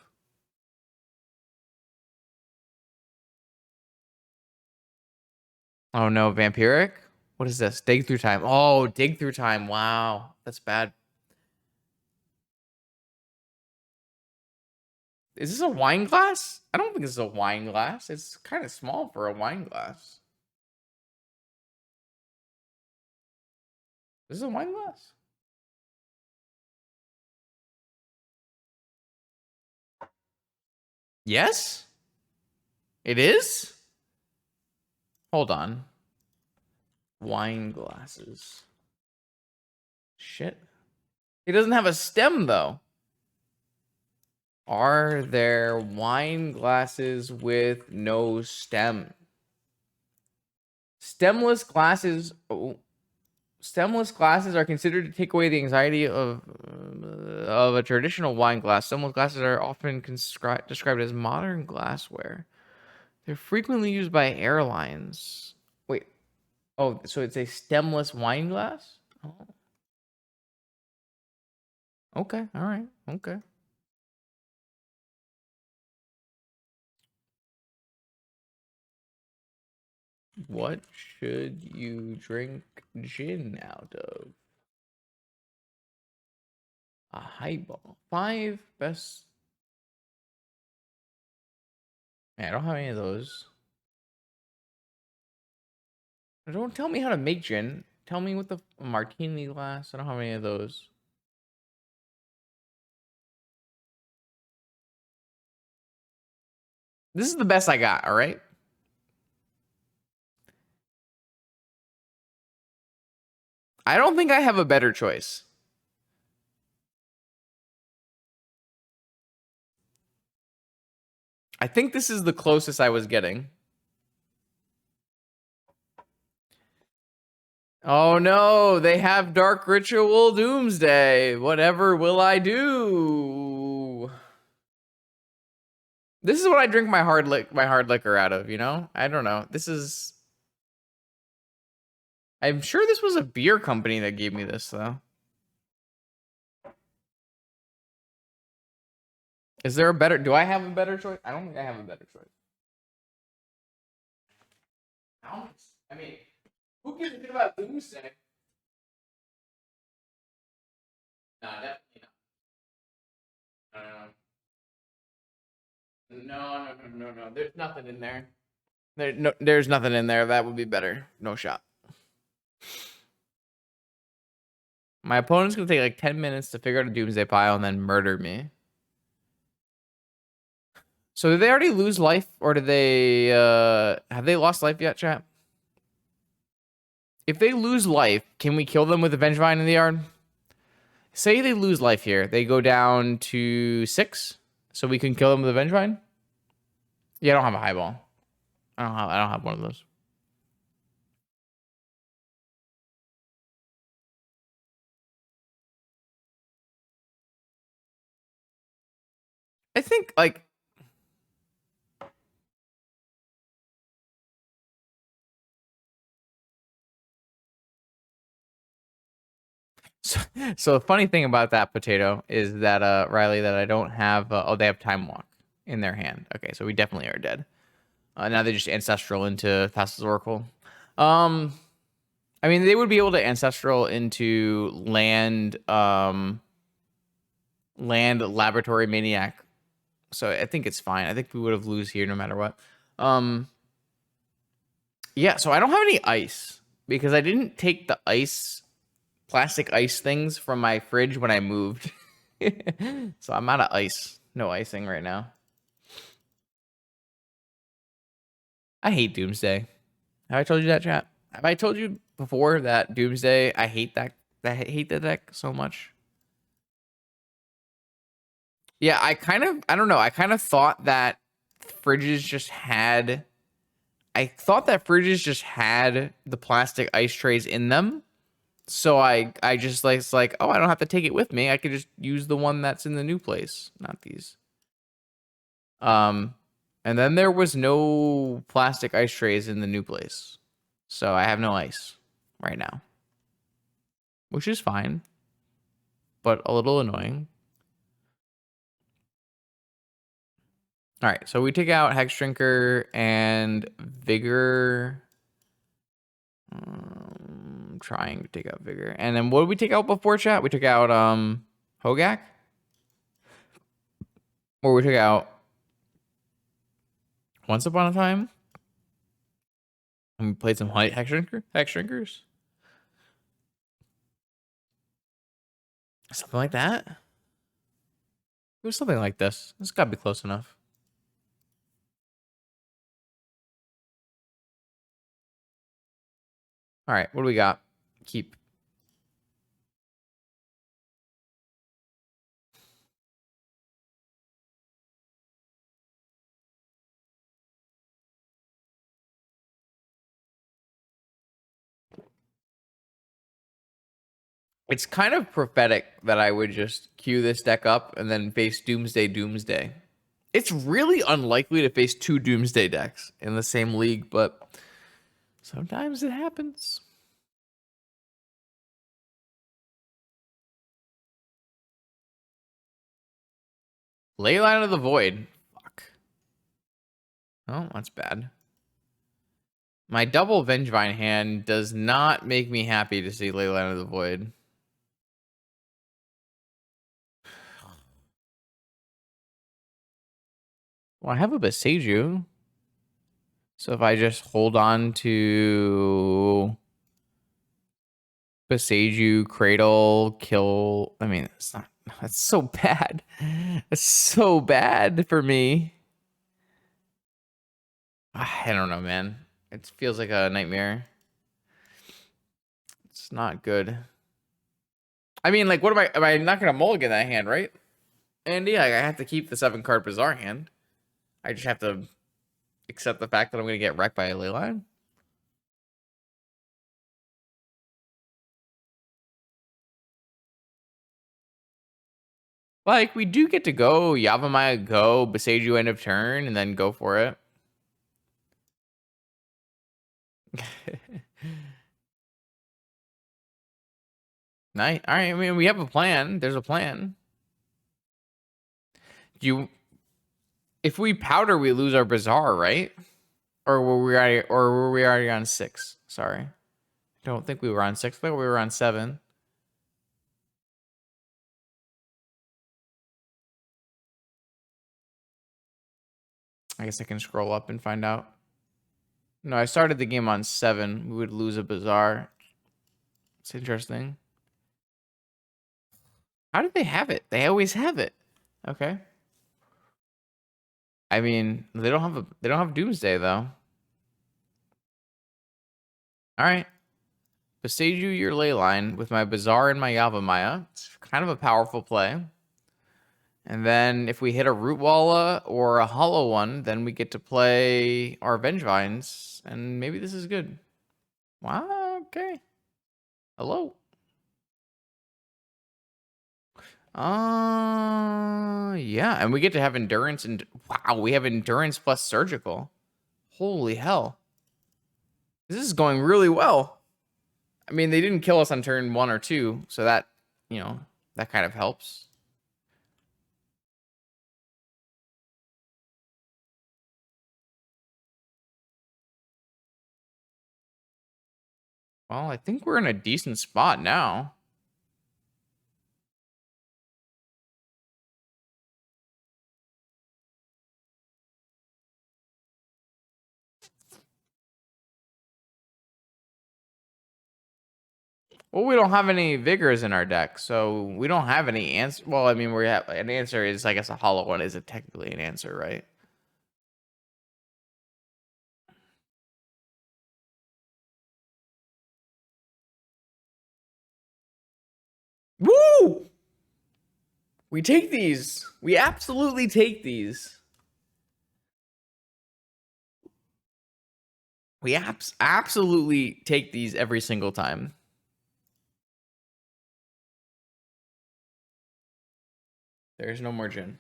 Oh no, Vampiric? What is this? Dig through time. Oh, dig through time. Wow. That's bad. Is this a wine glass? I don't think this is a wine glass. It's kind of small for a wine glass. This is a wine glass. Yes? It is? Hold on. Wine glasses. Shit. It doesn't have a stem, though. Are there wine glasses with no stem? Stemless glasses. Oh, stemless glasses are considered to take away the anxiety of a traditional wine glass. Stemless glasses are often described as modern glassware. They're frequently used by airlines. Wait. Oh, so it's a stemless wine glass? Oh. Okay. All right. Okay. What should you drink gin out of? A highball. 5 best. Man, I don't have any of those. Don't tell me how to make gin. Tell me what the martini glass. I don't have any of those. This is the best I got, all right? I don't think I have a better choice. I think this is the closest I was getting. Oh no, they have Dark Ritual Doomsday. Whatever will I do? This is what I drink my hard liquor out of, you know? I don't know. I'm sure this was a beer company that gave me this, though. Is there a better... Do I have a better choice? I don't think I have a better choice. I mean, who gives a shit about Doomsday? No, definitely not. No. There's nothing in there. There's nothing in there. That would be better. No shot. My opponent's going to take like 10 minutes to figure out a Doomsday pile and then murder me. So did they already lose life, or did they have they lost life yet, chat? If they lose life, can we kill them with a Vengevine in the yard? Say they lose life here. They go down to 6, so we can kill them with a Vengevine? Yeah, I don't have a highball. I don't have one of those. I think like So the funny thing about that potato is that Riley, that I don't have. Oh, they have Time Walk in their hand. Okay, so we definitely are dead. Now they just ancestral into Thassa's Oracle. I mean, they would be able to ancestral into land laboratory maniac. So I think it's fine. I think we would have lose here no matter what. Yeah, so I don't have any ice because I didn't take the plastic ice things from my fridge when I moved. So I'm out of ice. No icing right now. I hate Doomsday. Have I told you that, chat? Have I told you before that Doomsday, I hate that I hate the deck so much? Yeah, I don't know. I kind of thought that fridges just had the plastic ice trays in them. So I just like, it's like, oh, I don't have to take it with me. I could just use the one that's in the new place, not these. And then there was no plastic ice trays in the new place. So I have no ice right now, which is fine, but a little annoying. All right, so we take out Hexdrinker and Vigor. I'm trying to take out Vigor. And then what did we take out before, chat? We took out Hogaak? Or we took out Once Upon a Time? And we played some Hexdrinkers? Something like that? It was something like this. It's gotta be close enough. All right, what do we got? Keep. It's kind of prophetic that I would just queue this deck up and then face Doomsday. It's really unlikely to face two Doomsday decks in the same league, but sometimes it happens. Leyline of the Void. Fuck. Oh, that's bad. My double Vengevine hand does not make me happy to see Leyline of the Void. Well, I have a Beseiju. So if I just hold on to Beseiju, Cradle, kill... I mean, it's not... That's so bad. It's so bad for me. I don't know, man. It feels like a nightmare. It's not good. I mean, like, what am I not going to mulligan that hand, right? And yeah, I have to keep the 7-card BAZAAR hand. I just have to accept the fact that I'm going to get wrecked by a Leyline. Like, we do get to go Yavimaya go, Beseiju end of turn, and then go for it. Nice. All right, I mean, we have a plan. There's a plan. If we powder, we lose our BAZAAR, right? Or were we already on 6? Sorry. I don't think we were on 6, but we were on 7. I guess I can scroll up and find out. No, I started the game on 7. We would lose a BAZAAR. It's interesting. How did they have it? They always have it. Okay. I mean, they don't have Doomsday though. All right. Beseiju your Leyline with my BAZAAR and my Yavimaya. It's kind of a powerful play. And then if we hit a Root Walla or a Hollow one, then we get to play our Vengevines, and maybe this is good. Wow, okay. Hello. Yeah, and we get to have Endurance, and wow, we have Endurance plus Surgical. Holy hell. This is going really well. I mean, they didn't kill us on turn 1 or 2, so that you know, that kind of helps. Well, I think we're in a decent spot now. Well, we don't have any vigors in our deck, so we don't have any answer. Well, I mean, we have an answer is, I guess, a hollow one isn't technically an answer, right? Woo! We take these. We absolutely take these. We absolutely take these every single time. There's no more Jin.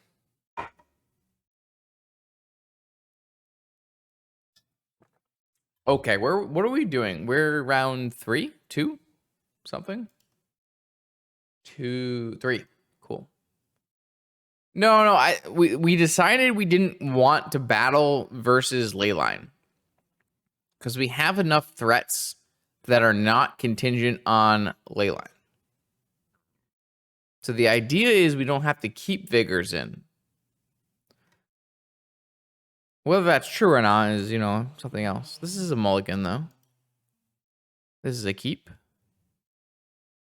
Okay, what are we doing? We're round 3, 2, something. 2, 3. Cool. No. We decided we didn't want to battle versus Leyline because we have enough threats that are not contingent on Leyline. So the idea is we don't have to keep vigors in. Whether that's true or not is, you know, something else. This is a mulligan, though. This is a keep.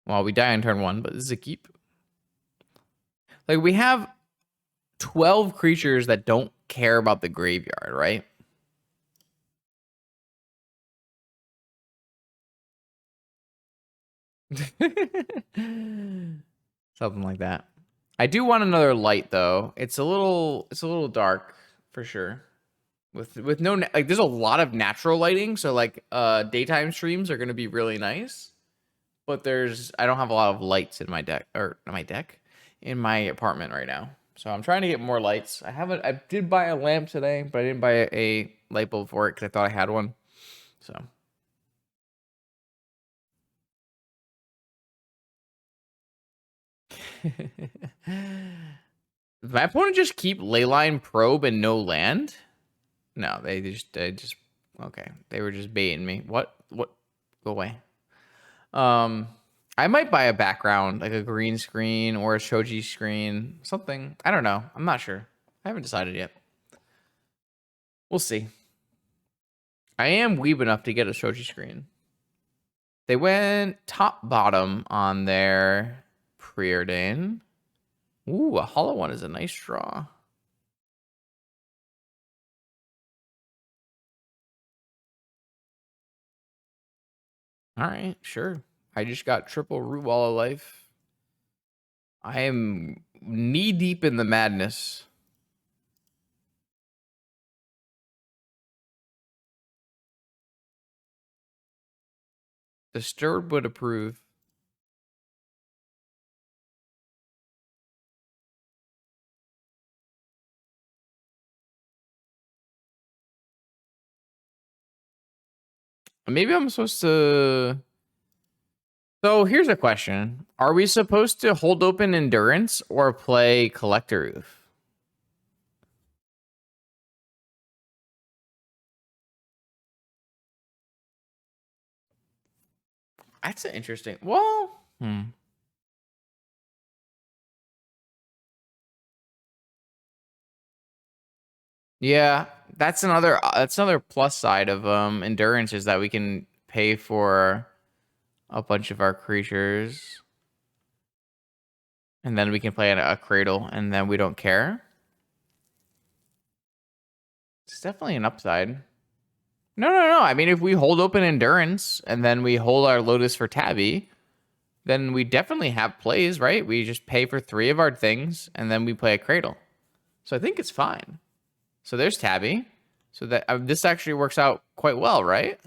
Well, we die on turn 1, but this is a keep. Like, we have 12 creatures that don't care about the graveyard, right? Something like that. I do want another light, though. It's a little dark for sure. With no like, there's a lot of natural lighting, so like daytime streams are gonna be really nice. But I don't have a lot of lights in my deck, or not my deck, in my apartment right now. So I'm trying to get more lights. I did buy a lamp today, but I didn't buy a light bulb for it because I thought I had one. So. My opponent just keep Leyline Probe and no land? No, they just okay. They were just baiting me. What? Go away. I might buy a background, like a green screen or a shoji screen, something. I don't know. I'm not sure. I haven't decided yet. We'll see. I am weeb enough to get a shoji screen. They went top bottom on their preordain. Ooh, a hollow one is a nice draw. All right, sure. I just got triple root wall of life. I am knee deep in the madness. Disturbed would approve. Maybe I'm supposed to... So here's a question. Are we supposed to hold open Endurance or play Collector Roof? That's an interesting... Well... Yeah, that's another plus side of Endurance is that we can pay for a bunch of our creatures. And then we can play a Cradle, and then we don't care. It's definitely an upside. No. I mean, if we hold open Endurance, and then we hold our Lotus for Tabby, then we definitely have plays, right? We just pay for 3 of our things, and then we play a Cradle. So I think it's fine. So there's Tabby. So that this actually works out quite well, right?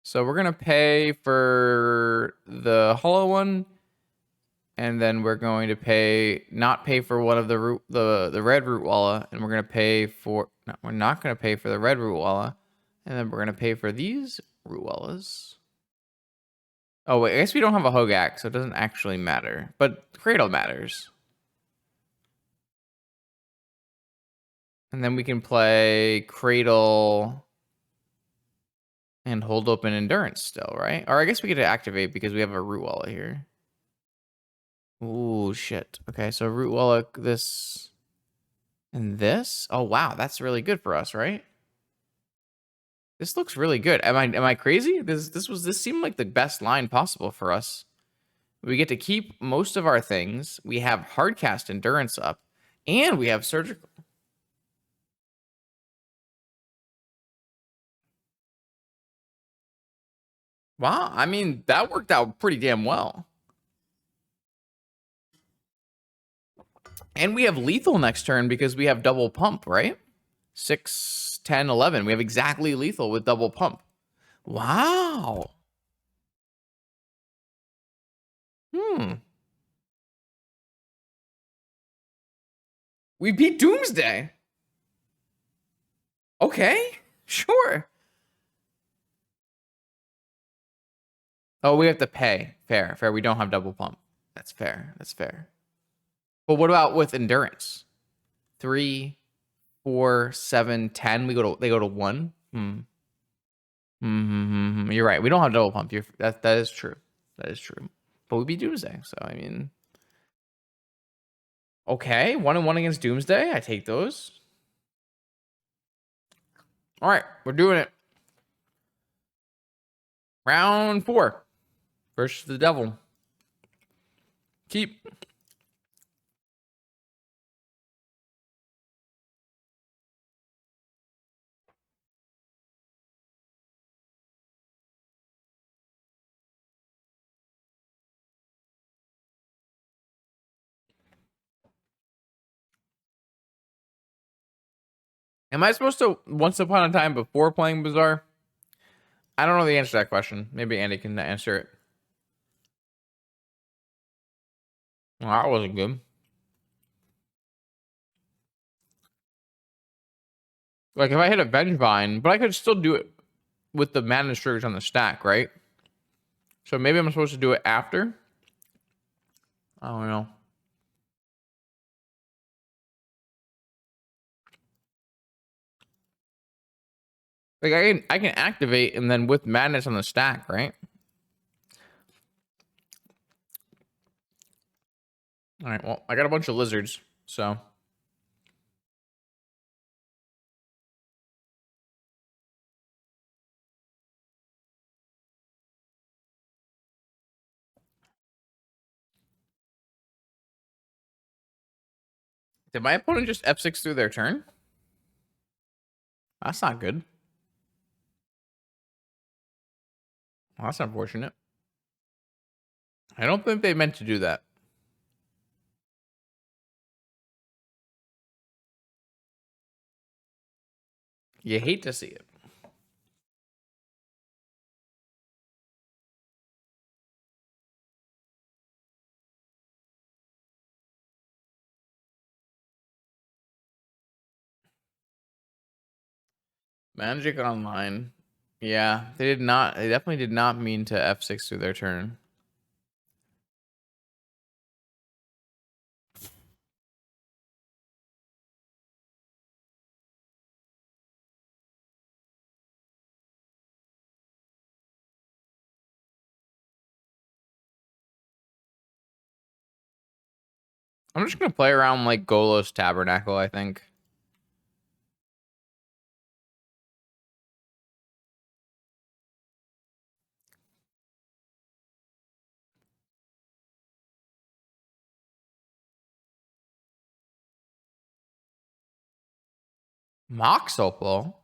So we're gonna pay for the hollow one, and then we're going to not pay for one of the red root walla, and we're gonna pay for we're not gonna pay for the red root walla, And then we're going to pay for these Ruellas. Oh, wait. I guess we don't have a Hogaak, so it doesn't actually matter. But Cradle matters. And then we can play Cradle and hold open Endurance still, right? Or I guess we get to activate because we have a Rootwalla here. Ooh, shit. Okay, so Rootwalla, this and this. Oh, wow. That's really good for us, right? This looks really good. Am I crazy? This seemed like the best line possible for us. We get to keep most of our things. We have Hardcast Endurance up, and we have Surgical. Wow, I mean, that worked out pretty damn well. And we have lethal next turn because we have double pump, right? 6, 10, 11. We have exactly lethal with double pump. Wow. We beat Doomsday. Okay, sure. Oh, we have to pay. Fair, fair. We don't have double pump. That's fair. That's fair. But what about with endurance? 3, 4, 7, 10. They go to 1. You're right. We don't have double pump. That is true. That is true. But we beat Doomsday, so I mean, okay, 1-1 against Doomsday. I take those. All right, we're doing it. Round 4 versus the devil. Keep. Am I supposed to once upon a time before playing BAZAAR? I don't know the answer to that question. Maybe Andy can answer it. Well, that wasn't good. Like if I hit a Vengevine, but I could still do it with the Madness triggers on the stack, right? So maybe I'm supposed to do it after? I don't know. Like I can activate and then with Madness on the stack, right? All right, well, I got a bunch of lizards, so. Did my opponent just F6 through their turn? That's not good. Well, that's unfortunate. I don't think they meant to do that. You hate to see it. Magic Online. Yeah, they did not. They definitely did not mean to F6 through their turn. I'm just gonna play around like Golos Tabernacle, I think. Mox Opal?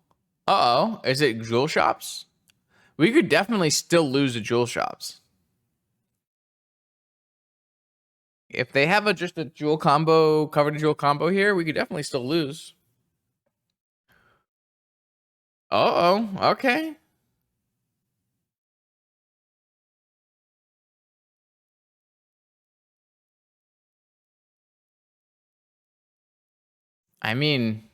Uh-oh. Is it Jewel Shops? We could definitely still lose the Jewel Shops. If they have just a jewel combo, covered jewel combo here, we could definitely still lose. Uh-oh. Okay. I mean,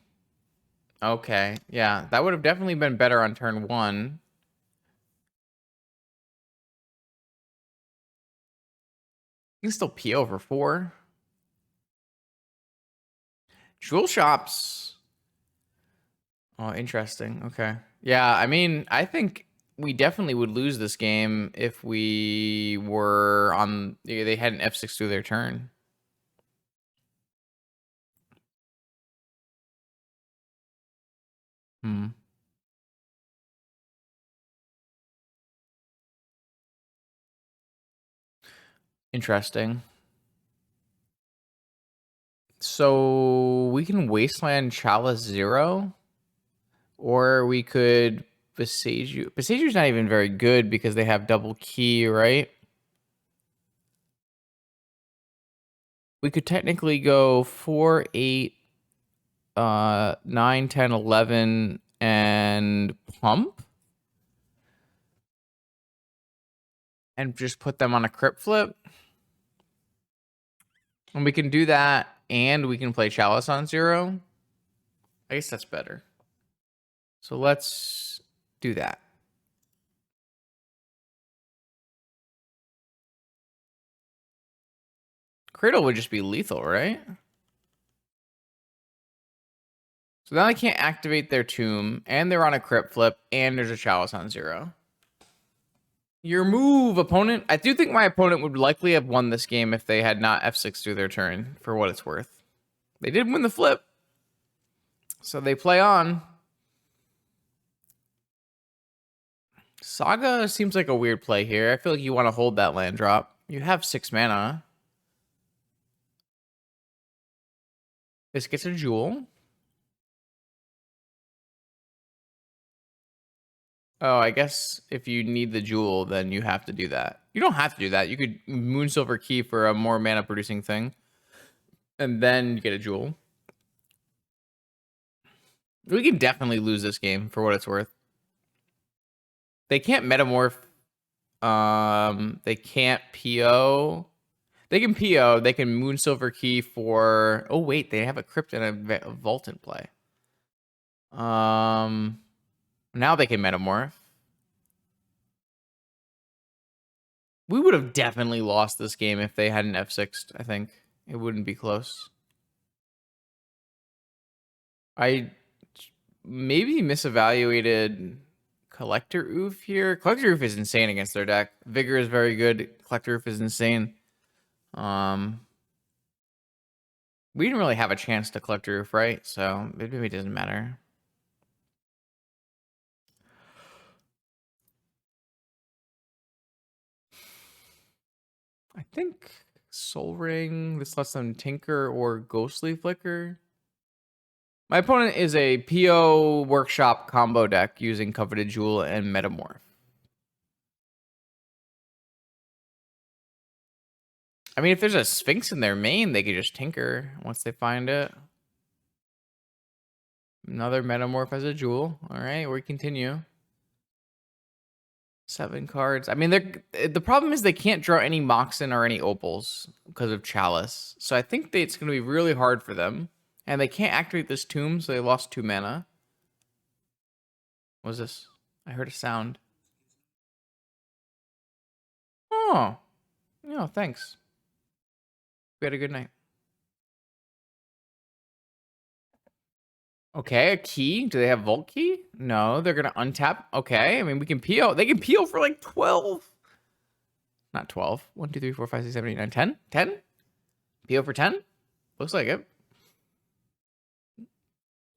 Okay, yeah, that would have definitely been better on turn 1. You can still PO for 4. Jewel shops. Oh, interesting. Okay. Yeah, I mean, I think we definitely would lose this game if we were on. They had an F6 through their turn. Hmm. Interesting. So we can Wasteland Chalice 0, or we could Beseiju. Beseiju's not even very good because they have double key, right? We could technically go 4, 8, 9, 10, 11, and pump, and just put them on a crypt flip. And we can do that, and we can play Chalice on 0. I guess that's better. So let's do that. Cradle would just be lethal, right? So now they can't activate their tomb, and they're on a crypt flip, and there's a Chalice on 0. Your move, opponent. I do think my opponent would likely have won this game if they had not F6 through their turn, for what it's worth. They did win the flip. So they play on. Saga seems like a weird play here. I feel like you want to hold that land drop. You have 6 mana. This gets a jewel. Oh, I guess if you need the jewel, then you have to do that. You don't have to do that. You could Moonsilver Key for a more mana producing thing, and then you get a jewel. We can definitely lose this game for what it's worth. They can't metamorph. They can't PO. They can PO. They can Moonsilver Key for. Oh wait, they have a Crypt and a Vault in play. Now they can metamorph. We would have definitely lost this game if they hadn't F6'd, I think. It wouldn't be close. I maybe misevaluated Collector Oof here. Collector Oof is insane against their deck. Vigor is very good. Collector Oof is insane. We didn't really have a chance to Collector Oof, right? So maybe it doesn't matter. I think Soul Ring, this lets them Tinker or Ghostly Flicker. My opponent is a PO Workshop combo deck using Coveted Jewel and Metamorph. I mean, if there's a Sphinx in their main, they could just Tinker once they find it. Another Metamorph as a Jewel. All right, we continue. 7 cards. I mean, the problem is they can't draw any Moxen or any Opals because of Chalice. So I think it's going to be really hard for them. And they can't activate this tomb, so they lost 2 mana. What was this? I heard a sound. Oh. Yeah, thanks. We had a good night. Okay, a key. Do they have Vault Key? No, they're going to untap. Okay, I mean, we can PO. They can PO for like 12. Not 12. 1, 2, 3, 4, 5, 6, 7, 8, 9, 10. 10? PO for 10? Looks like it.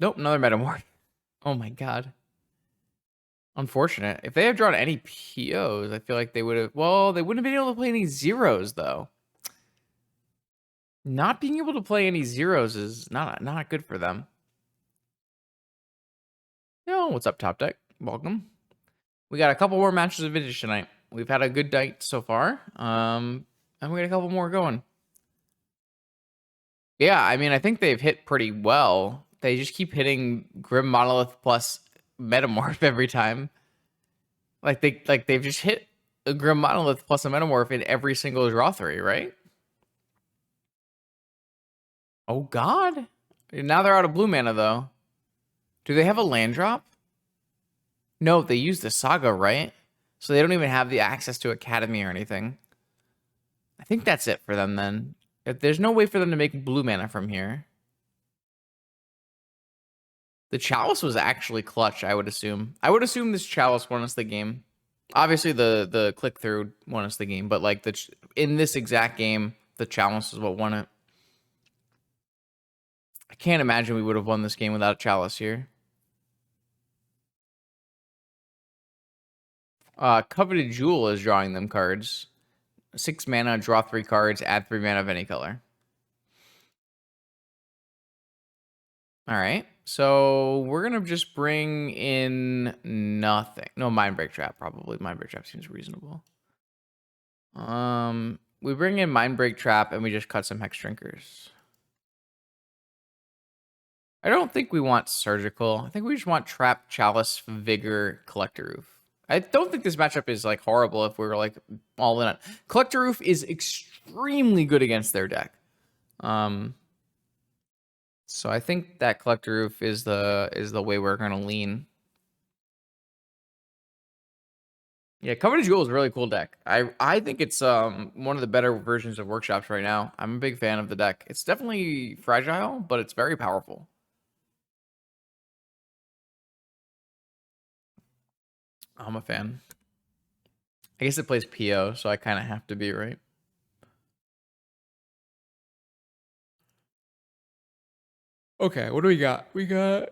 Nope, another Metamorph. Oh my god. Unfortunate. If they had drawn any POs, I feel like they would have... Well, they wouldn't have been able to play any zeros, though. Not being able to play any zeros is not good for them. Yo, what's up, Top Deck? Welcome. We got a couple more matches of Vintage tonight. We've had a good night so far. And we got a couple more going. Yeah, I mean, I think they've hit pretty well. They just keep hitting Grim Monolith plus Metamorph every time. They've just hit a Grim Monolith plus a Metamorph in every single draw 3, right? Oh god. Now they're out of blue mana though. Do they have a land drop? No, they use the Saga, right? So they don't even have the access to Academy or anything. I think that's it for them then. If there's no way for them to make blue mana from here. The Chalice was actually clutch, I would assume. I would assume this Chalice won us the game. Obviously, the click through won us the game, but like in this exact game, the Chalice is what won it. I can't imagine we would have won this game without Chalice here. Coveted Jewel is drawing them cards. 6 mana, draw 3 cards, add 3 mana of any color. All right. So we're going to just bring in nothing. No, Mindbreak Trap, probably. Mindbreak Trap seems reasonable. We bring in Mindbreak Trap and we just cut some Hexdrinkers. I don't think we want Surgical. I think we just want Trap, Chalice, Vigor, Collector Roof. I don't think this matchup is like horrible if we're like all in on. Collector Roof is extremely good against their deck. So I think that Collector Roof is the way we're gonna lean. Yeah, Coveted Jewel is a really cool deck. I think it's one of the better versions of Workshops right now. I'm a big fan of the deck. It's definitely fragile, but it's very powerful. I'm a fan. I guess it plays PO, so I kind of have to be, right? Okay, what do we got? We're gonna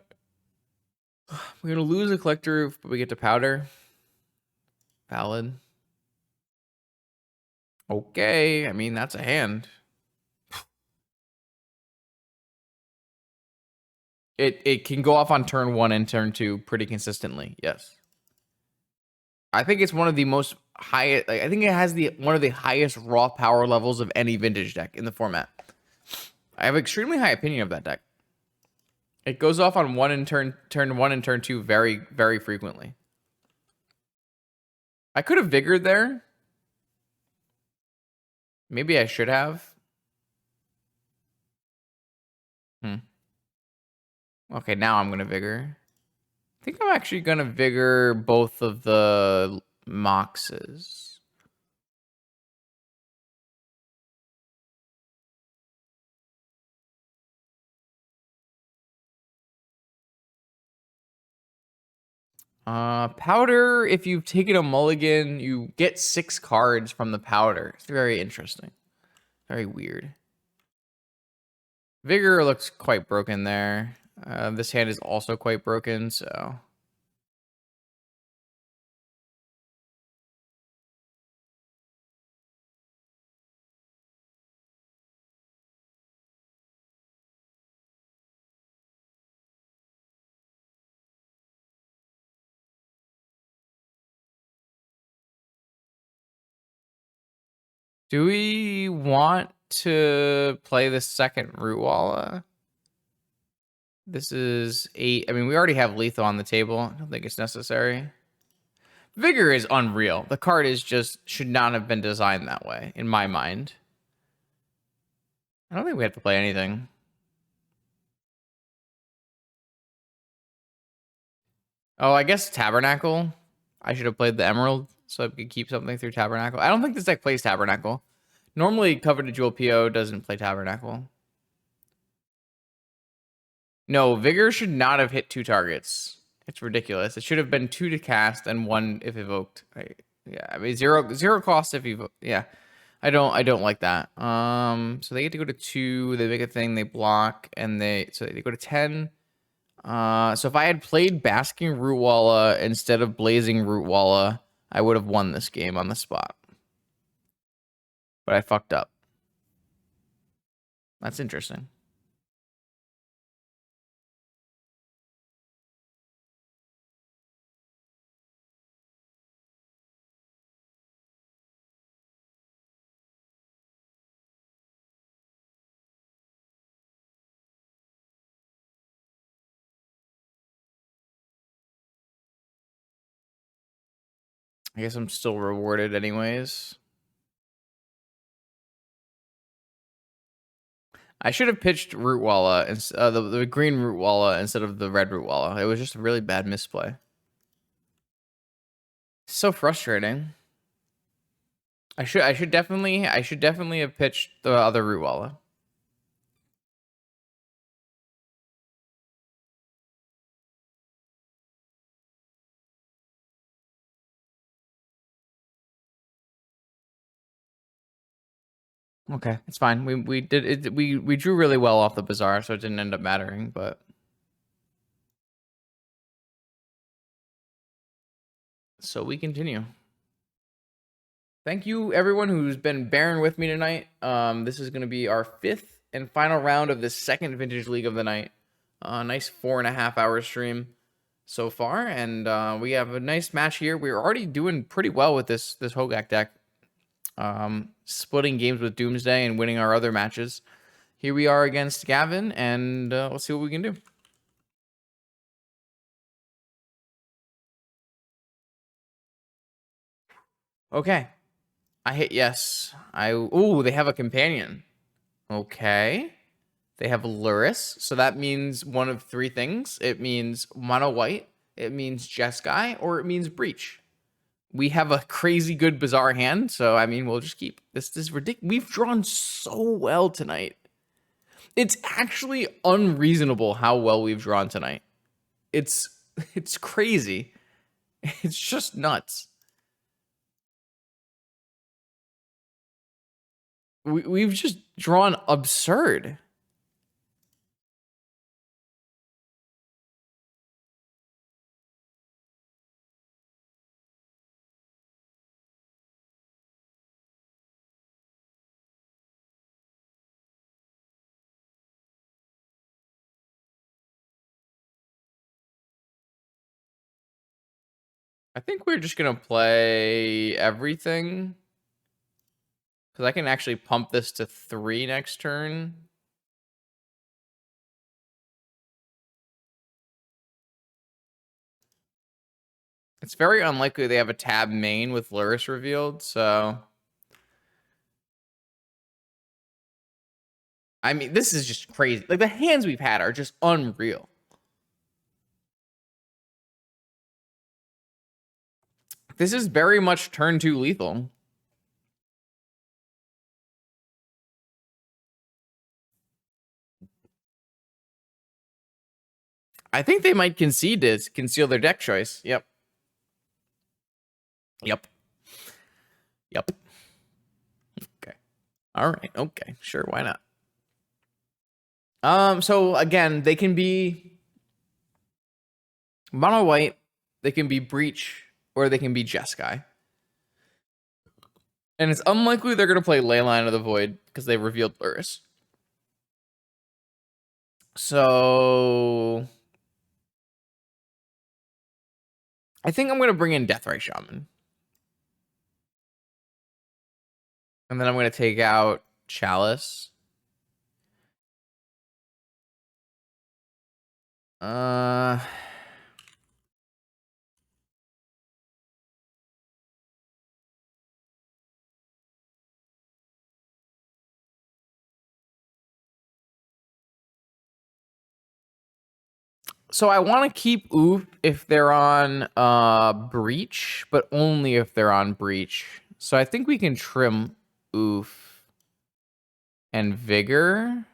lose a Collector Roof, but we get to Powder. Valid. Okay, I mean, that's a hand. It can go off on turn 1 and turn 2 pretty consistently, yes. I think it's one of the most high. Like, I think it has one of the highest raw power levels of any vintage deck in the format. I have extremely high opinion of that deck. It goes off on turn 1 and turn 2 very, very frequently. I could have Vigored there. Maybe I should have. Okay, now I'm gonna Vigor. I think I'm actually gonna Vigor both of the Moxes. Powder, if you've taken a mulligan, you get 6 cards from the powder. It's very interesting. Very weird. Vigor looks quite broken there. This hand is also quite broken, so... Do we want to play the second Rootwalla? This is 8. I mean, we already have lethal on the table. I don't think it's necessary. Vigor is unreal. The card is just should not have been designed that way, in my mind. I don't think we have to play anything. Oh, I guess Tabernacle. I should have played the Emerald so I could keep something through Tabernacle. I don't think this deck plays Tabernacle. Normally, Coveted Jewel PO doesn't play Tabernacle. No, Vigor should not have hit 2 targets. It's ridiculous. It should have been 2 to cast and 1 if evoked. Yeah, I mean zero cost if you yeah. I don't like that. So they get to go to 2, they make a thing, they block, and they go to 10. So if I had played Basking Rootwalla instead of Blazing Rootwalla, I would have won this game on the spot. But I fucked up. That's interesting. I guess I'm still rewarded anyways. I should have pitched Root Walla, the green Root Walla instead of the red Root Walla. It was just a really bad misplay. So frustrating. I should definitely have pitched the other Root Walla. Okay, it's fine. We did it. We drew really well off the BAZAAR, so it didn't end up mattering. But so we continue. Thank you everyone who's been bearing with me tonight. This is going to be our 5th and final round of this second Vintage League of the night. Nice 4.5 hour stream so far, and we have a nice match here. We're already doing pretty well with this Hogaak deck. Splitting games with Doomsday and winning our other matches. Here we are against Gavin, and let's see what we can do. Okay. I hit yes. Ooh, they have a companion. Okay. They have Luris, so that means one of 3 things. It means mono white, it means Jeskai, or it means Breach. We have a crazy good BAZAAR hand, so I mean, we'll just keep. This is ridiculous. We've drawn so well tonight. It's actually unreasonable how well we've drawn tonight. It's crazy. It's just nuts. We've just drawn absurd. I think we're just gonna play everything, because I can actually pump this to 3 next turn. It's very unlikely they have a tab main with Luris revealed, so I mean, this is just crazy. Like, the hands we've had are just unreal. This is very much turn 2 lethal. I think they might concede to conceal their deck choice. Yep. Yep. Yep. Okay. All right. Okay. Sure. Why not? So again, they can be mono white, they can be Breach, or they can be Jeskai. And it's unlikely they're gonna play Leyline of the Void because they revealed Luris. So I think I'm gonna bring in Deathray Shaman. And then I'm gonna take out Chalice. So I want to keep Oof if they're on Breach, but only if they're on Breach. So I think we can trim Oof and Vigor.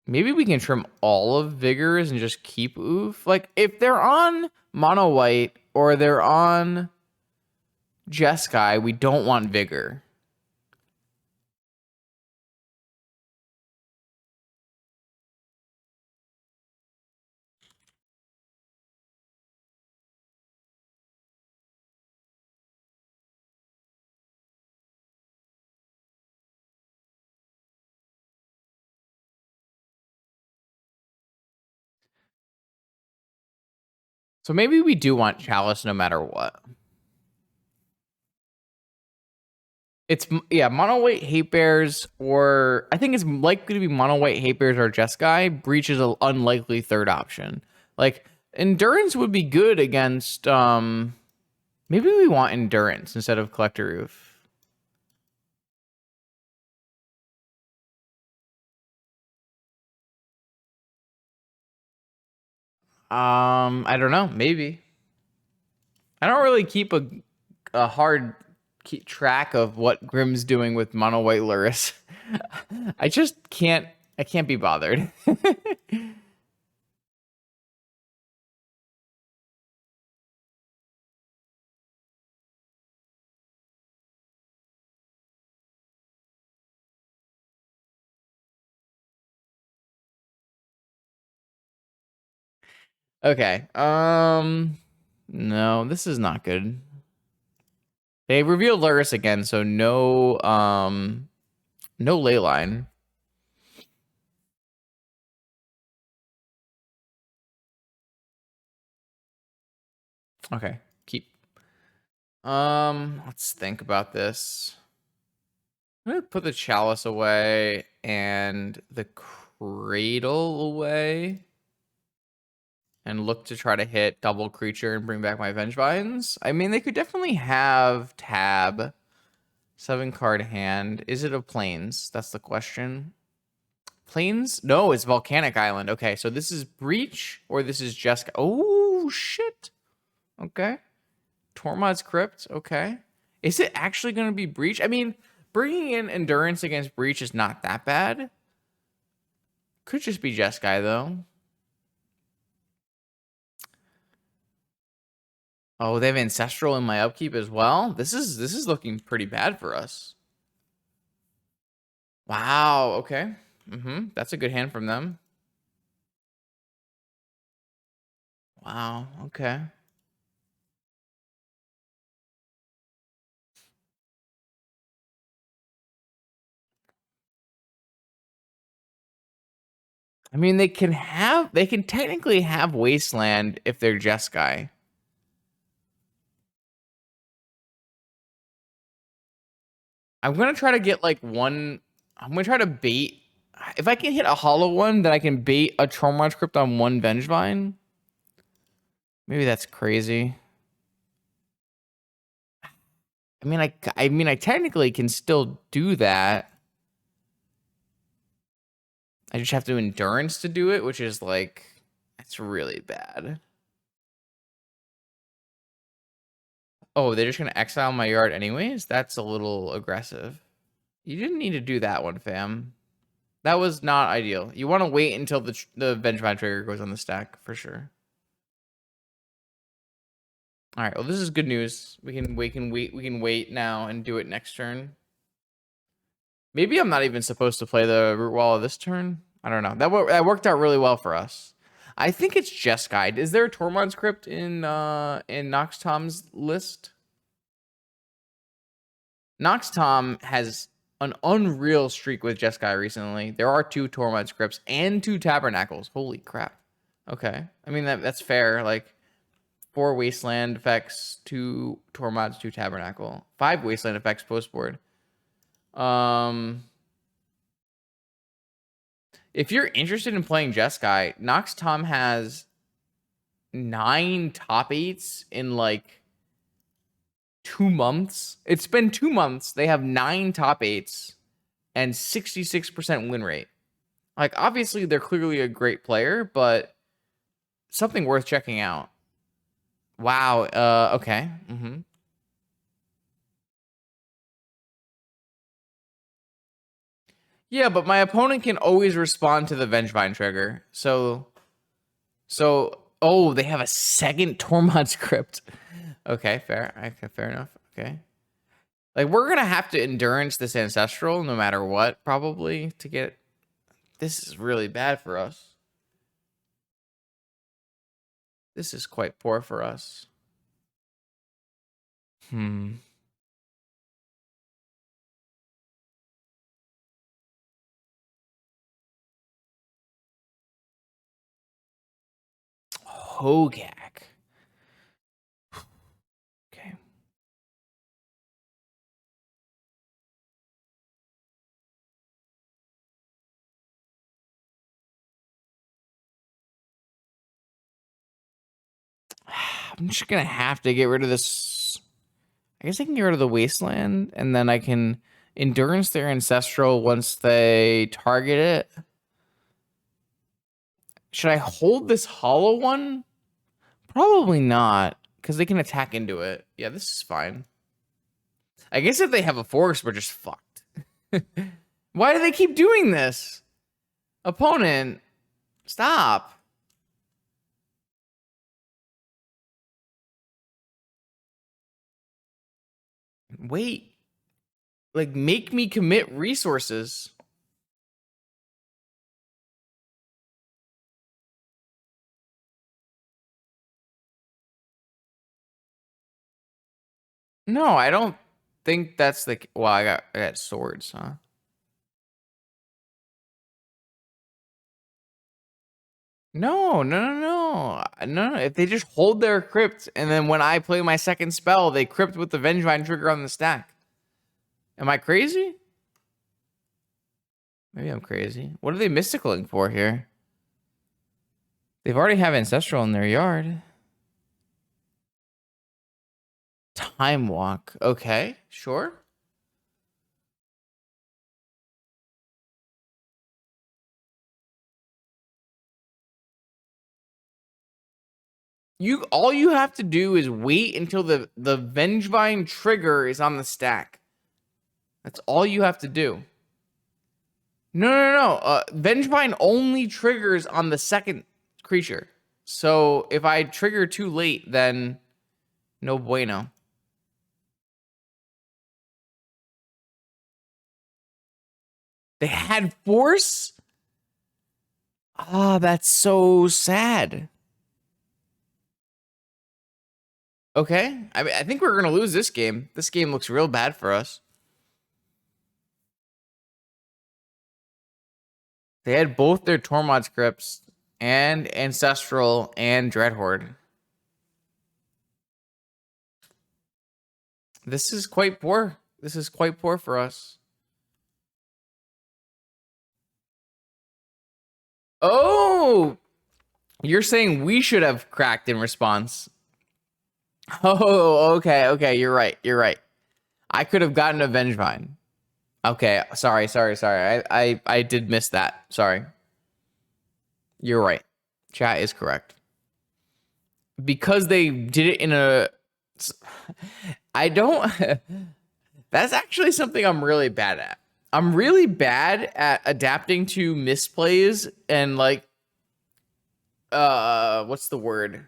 Maybe we can trim all of Vigors and just keep Oof. Like, if they're on Mono White or they're on Jeskai, we don't want Vigor. So maybe we do want Chalice no matter what. It's, yeah, Mono White Hate Bears, or I think it's likely to be Mono White Hate Bears or Jeskai. Breach is an unlikely third option. Like, Endurance would be good against, maybe we want Endurance instead of Collector Roof. I don't know. Maybe. I don't really keep a hard keep track of what Grimm's doing with mono white Lurrus. I just can't. I can't be bothered. Okay. No, this is not good. They revealed Lurrus again, so no ley line. Okay, keep. Let's think about this. I'm gonna put the chalice away and the cradle away. And look to try to hit double creature and bring back my Vengevines. I mean, they could definitely have tab. 7-card hand. Is it a plains? That's the question. Plains? No, it's Volcanic Island. Okay, so this is Breach or this is Jeskai. Oh, shit. Okay. Tormod's Crypt. Okay. Is it actually going to be Breach? I mean, bringing in Endurance against Breach is not that bad. Could just be Jeskai, though. Oh, they have Ancestral in my upkeep as well. This is looking pretty bad for us. Wow. Okay. That's a good hand from them. Wow. Okay. I mean, they can technically have Wasteland if they're Jeskai. I'm gonna try to get like one. I'm gonna try to bait. If I can hit a hollow one, then I can bait a Tormod's Crypt on one Vengevine. Maybe that's crazy. I mean, I technically can still do that. I just have to Endurance to do it, which is like, it's really bad. Oh, they're just gonna exile my yard anyways? That's a little aggressive. You didn't need to do that one, fam. That was not ideal. You want to wait until the Vengevine trigger goes on the stack for sure. All right. Well, this is good news. We can wait now and do it next turn. Maybe I'm not even supposed to play the Root Wall of this turn. I don't know. That worked out really well for us. I think it's Jeskai. Is there a Tormod's Crypt in Nox Tom's list? Nox Tom has an unreal streak with Jeskai recently. There are 2 Tormod's Crypts and 2 Tabernacles. Holy crap. Okay. I mean, that's fair. Like, 4 Wasteland effects, 2 Tormods, 2 Tabernacle. 5 Wasteland effects post-board. If you're interested in playing Jeskai, Nox Tom has 9 top 8s in like 2 months. It's been 2 months. They have 9 top 8s and 66% win rate. Like, obviously, they're clearly a great player, but something worth checking out. Wow. Okay. Yeah, but my opponent can always respond to the Vengevine trigger. So, oh, they have a second Tormod's Crypt. Okay, fair. Okay, fair enough. Okay. Like, we're going to have to Endurance this Ancestral no matter what, probably, to get... This is really bad for us. This is quite poor for us. Hogaak. Okay. I'm just gonna have to get rid of this. I guess I can get rid of the Wasteland, and then I can Endurance their Ancestral once they target it. Should I hold this hollow one? Probably not, because they can attack into it. Yeah, this is fine. I guess if they have a force, we're just fucked. Why do they keep doing this? Opponent, stop. Wait. Like, make me commit resources. No, I don't think that's the... Well, I got swords, huh? No, no, no, no. No, if they just hold their crypt, and then when I play my second spell, they crypt with the Vengevine trigger on the stack. Am I crazy? Maybe I'm crazy. What are they mysticaling for here? They've already have Ancestral in their yard. Time Walk. Okay, sure. All you have to do is wait until the Vengevine trigger is on the stack. That's all you have to do. No, no, no. Vengevine only triggers on the second creature. So if I trigger too late, then no bueno. They had force? Ah, that's so sad. Okay. I mean, I think we're going to lose this game. This game looks real bad for us. They had both their Tormod scripts and Ancestral and Dreadhorde. This is quite poor. This is quite poor for us. Oh, you're saying we should have cracked in response. Oh, okay, okay. You're right. You're right. I could have gotten a Vengevine. Okay, sorry. I did miss that. Sorry. You're right. Chat is correct. Because they did it in a... I don't... That's actually something I'm really bad at. I'm really bad at adapting to misplays and like... what's the word?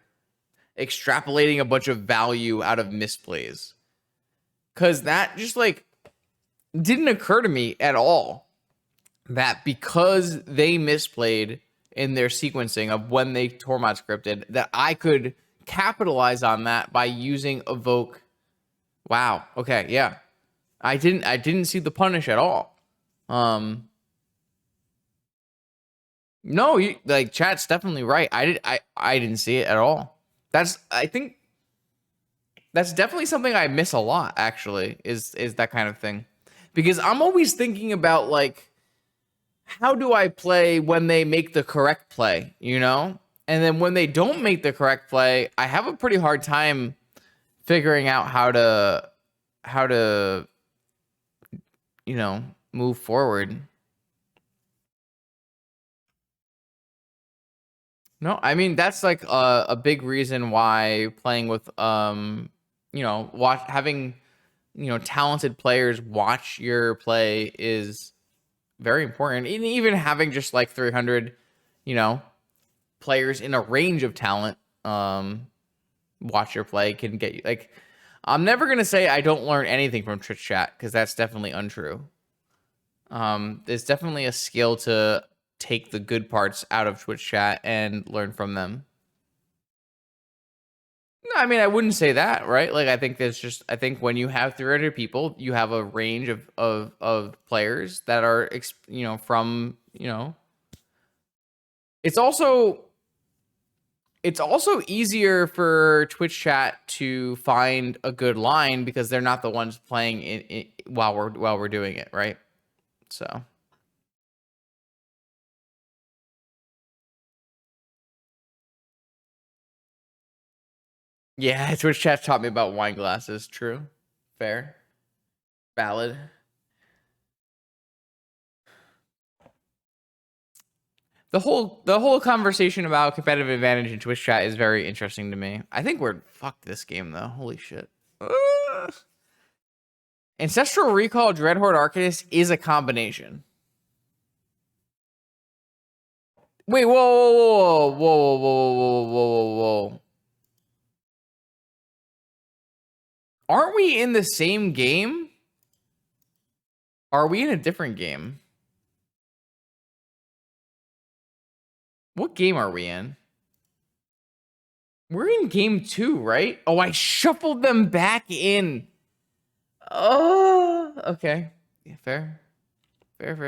Extrapolating a bunch of value out of misplays. Because that just like... didn't occur to me at all that because they misplayed in their sequencing of when they Tormod scripted, that I could capitalize on that by using Evoke. Wow. Okay. Yeah. I didn't see the punish at all. No, like chat's definitely right. I didn't see it at all. I think that's definitely something I miss a lot, actually, is that kind of thing. Because I'm always thinking about like, how do I play when they make the correct play, you know? And then when they don't make the correct play, I have a pretty hard time figuring out how to you know, move forward. No, I mean that's like a big reason why playing with you know, having you know, talented players watch your play is very important. And even having just like 300, you know, players in a range of talent watch your play can get you like... I'm never going to say I don't learn anything from Twitch chat, because that's definitely untrue. There's definitely a skill to take the good parts out of Twitch chat and learn from them. No, I mean, I wouldn't say that, right? Like, I think when you have 300 people, you have a range of players that are, you know, from, you know, it's also easier for Twitch chat to find a good line because they're not the ones playing while we're doing it, right? So yeah, Twitch chat taught me about wine glasses. True, fair, valid. The whole conversation about competitive advantage in Twitch chat is very interesting to me. I think we're fucked this game though. Holy shit. Ancestral Recall Dreadhorde Arcanist is a combination. Wait, whoa. Aren't we in the same game? Are we in a different game? What game are we in? We're in game 2, right? Oh, I shuffled them back in. Oh, okay. Yeah, fair. Fair.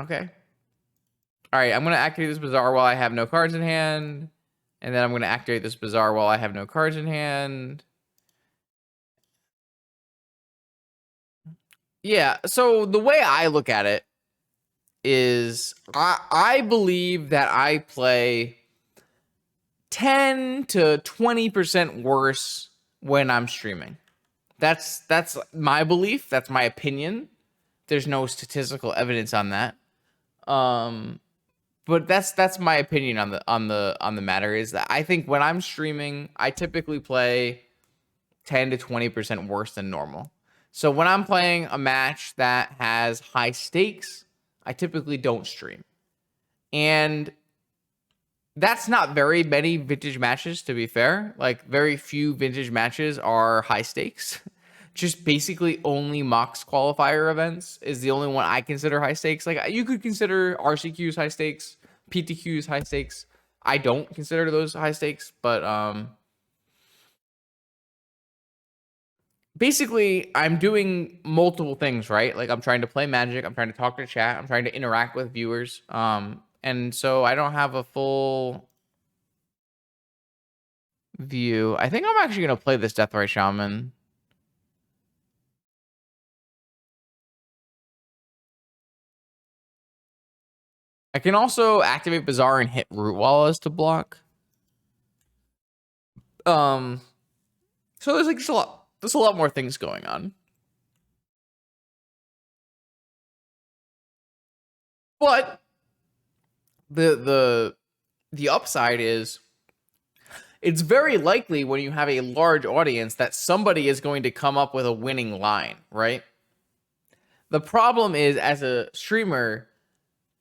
Okay. All right, I'm going to activate this BAZAAR while I have no cards in hand. And then I'm going to activate this BAZAAR while I have no cards in hand. Yeah, so the way I look at it is I believe that I play 10 to 20% worse when I'm streaming. That's my belief. That's my opinion. There's no statistical evidence on that. But that's my opinion on the matter, is that I think when I'm streaming, I typically play 10 to 20% worse than normal. So when I'm playing a match that has high stakes, I typically don't stream. And that's not very many vintage matches, to be fair. Like, very few vintage matches are high stakes. Just basically only Mox qualifier events is the only one I consider high stakes. Like, you could consider RCQs high stakes, PTQs high stakes. I don't consider those high stakes, but basically I'm doing multiple things, right? Like, I'm trying to play Magic, I'm trying to talk to chat, I'm trying to interact with viewers. And so I don't have a full view. I think I'm actually going to play this Deathrite Shaman. I can also activate BAZAAR and hit Root Wallas to block. So there's like there's a lot more things going on. But the upside is it's very likely when you have a large audience that somebody is going to come up with a winning line, right? The problem is, as a streamer,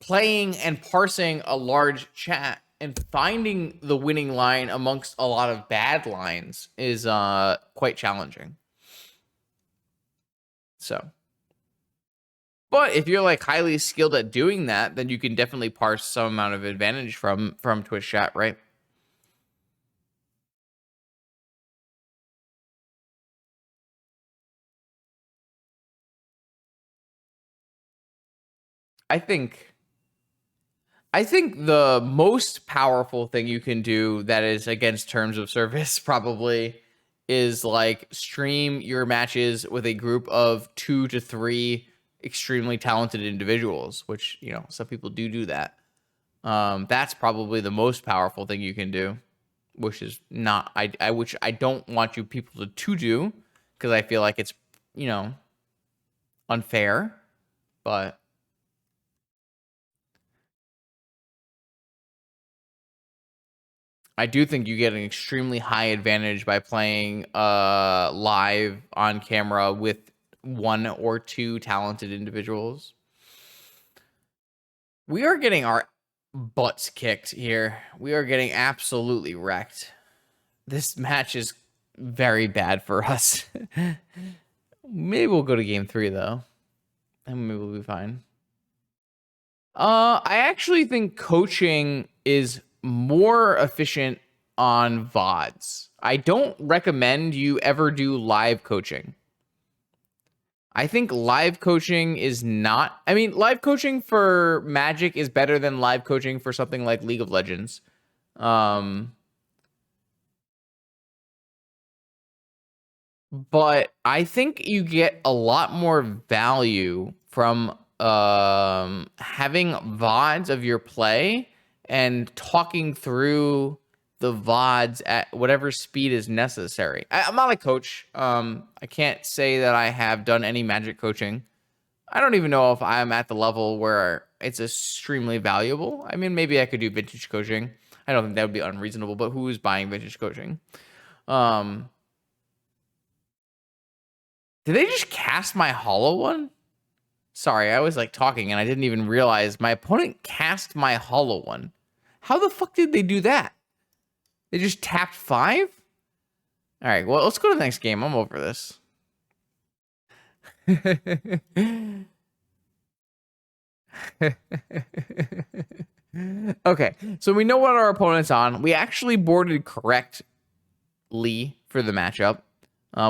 playing and parsing a large chat and finding the winning line amongst a lot of bad lines is quite challenging. So, but if you're like highly skilled at doing that, then you can definitely parse some amount of advantage from Twitch chat, right? I think the most powerful thing you can do that is against terms of service probably is like stream your matches with a group of 2 to 3 extremely talented individuals, which, you know, some people do that. That's probably the most powerful thing you can do, which is not which I don't want you people to do, because I feel like it's, you know, unfair, but I do think you get an extremely high advantage by playing live on camera with 1 or 2 talented individuals. We are getting our butts kicked here. We are getting absolutely wrecked. This match is very bad for us. Maybe we'll go to game 3 though, and maybe we'll be fine. I actually think coaching is more efficient on VODs. I don't recommend you ever do live coaching. I think live coaching is not... I mean, live coaching for Magic is better than live coaching for something like League of Legends. But I think you get a lot more value from having VODs of your play and talking through the VODs at whatever speed is necessary. I'm not a coach. I can't say that I have done any Magic coaching. I don't even know if I'm at the level where it's extremely valuable. I mean, maybe I could do vintage coaching. I don't think that would be unreasonable, but who is buying vintage coaching? Did they just cast my hollow one? Sorry, I was like talking and I didn't even realize my opponent cast my hollow one. How the fuck did they do that? They just tapped 5? All right, well, let's go to the next game. I'm over this. Okay, so we know what our opponent's on. We actually boarded correctly for the matchup.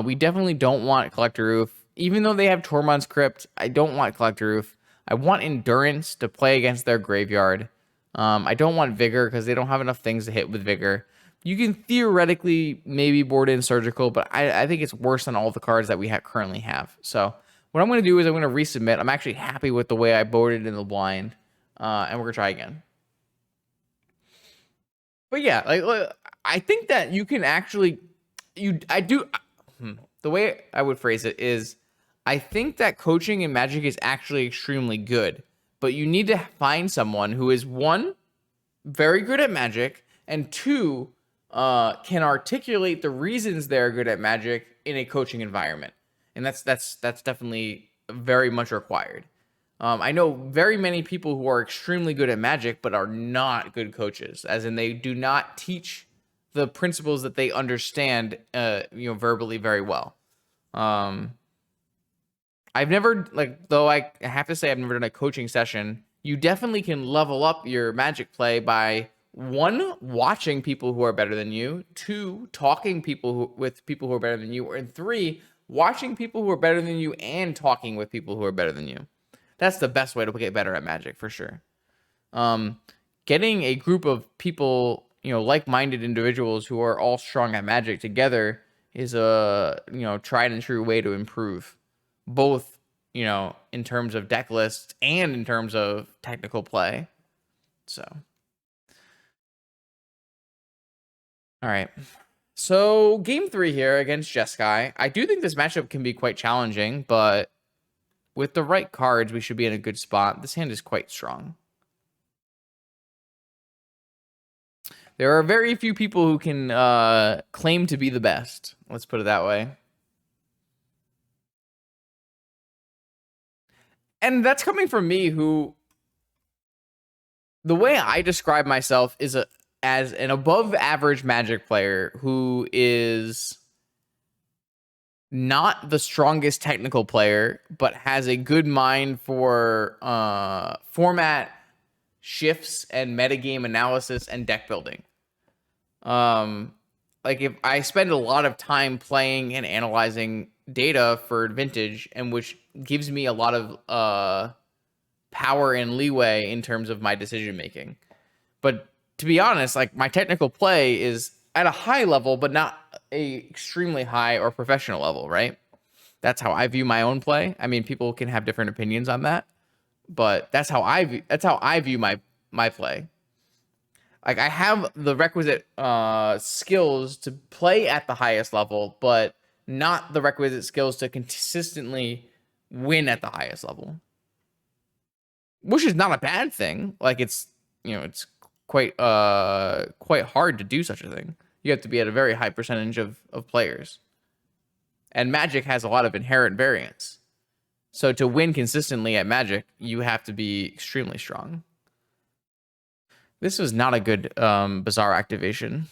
We definitely don't want Collector Roof. Even though they have Tormund's Crypt, I don't want Collector Roof. I want Endurance to play against their graveyard. I don't want Vigor because they don't have enough things to hit with Vigor. You can theoretically maybe board in Surgical, but I think it's worse than all the cards that we currently have. So what I'm going to do is I'm going to resubmit. I'm actually happy with the way I boarded in the blind, and we're going to try again. But yeah, like I think that you can actually, the way I would phrase it is, I think that coaching in Magic is actually extremely good, but you need to find someone who is, one, very good at Magic, and two, can articulate the reasons they're good at Magic in a coaching environment. And that's definitely very much required. I know very many people who are extremely good at Magic, but are not good coaches, as in they do not teach the principles that they understand, verbally very well. I've never, though I have to say I've never done a coaching session. You definitely can level up your Magic play by, one, watching people who are better than you, two, talking with people who are better than you, and three, watching people who are better than you and talking with people who are better than you. That's the best way to get better at Magic, for sure. Getting a group of people, like-minded individuals who are all strong at Magic together is a, tried and true way to improve, both, in terms of deck lists and in terms of technical play. So, all right. So, game 3 here against Jeskai. I do think this matchup can be quite challenging, but with the right cards, we should be in a good spot. This hand is quite strong. There are very few people who can claim to be the best. Let's put it that way. And that's coming from me, who, the way I describe myself is as an above average Magic player who is not the strongest technical player, but has a good mind for format shifts and metagame analysis and deck building. Like, if I spend a lot of time playing and analyzing data for Vintage, and which gives me a lot of power and leeway in terms of my decision making. But to be honest, like, my technical play is at a high level, but not a extremely high or professional level, right? That's how I view my own play. I mean, people can have different opinions on that, but that's how I view my play. Like, I have the requisite skills to play at the highest level, but not the requisite skills to consistently win at the highest level. Which is not a bad thing. Like, it's quite hard to do such a thing. You have to be at a very high percentage of players. And Magic has a lot of inherent variance. So to win consistently at Magic, you have to be extremely strong. This was not a good BAZAAR activation.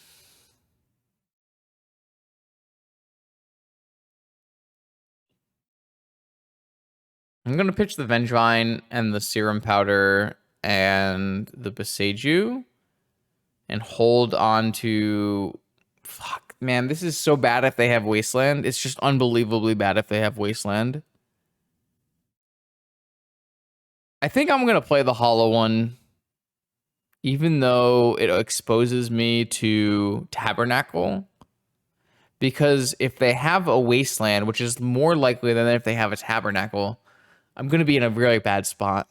I'm going to pitch the Vengevine and the Serum Powder and the Boseiju and hold on to... Fuck, man, this is so bad if they have Wasteland. It's just unbelievably bad if they have Wasteland. I think I'm going to play the Hollow one, even though it exposes me to Tabernacle. Because if they have a Wasteland, which is more likely than if they have a Tabernacle, I'm going to be in a really bad spot.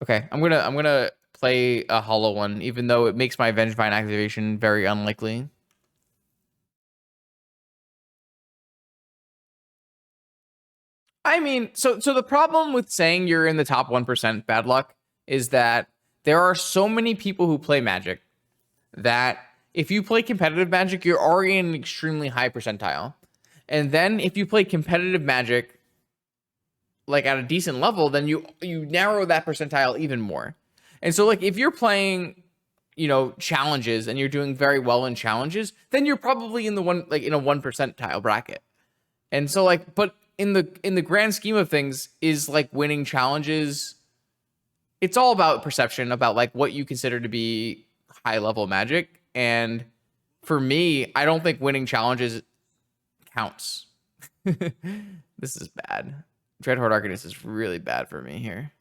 Okay, I'm gonna play a Hollow one, even though it makes my Vengevine activation very unlikely. I mean, so the problem with saying you're in the top 1% bad luck is that there are so many people who play Magic that if you play competitive Magic, you're already in an extremely high percentile. And then if you play competitive Magic like at a decent level, then you narrow that percentile even more. And so like if you're playing, you know, challenges and you're doing very well in challenges, then you're probably in the one like in a 1 percentile bracket. And so like, but in the grand scheme of things, is like winning challenges, it's all about perception, about like what you consider to be high level Magic. And for me, I don't think winning challenges counts. This is bad. Dreadhorde Arcanist is really bad for me here.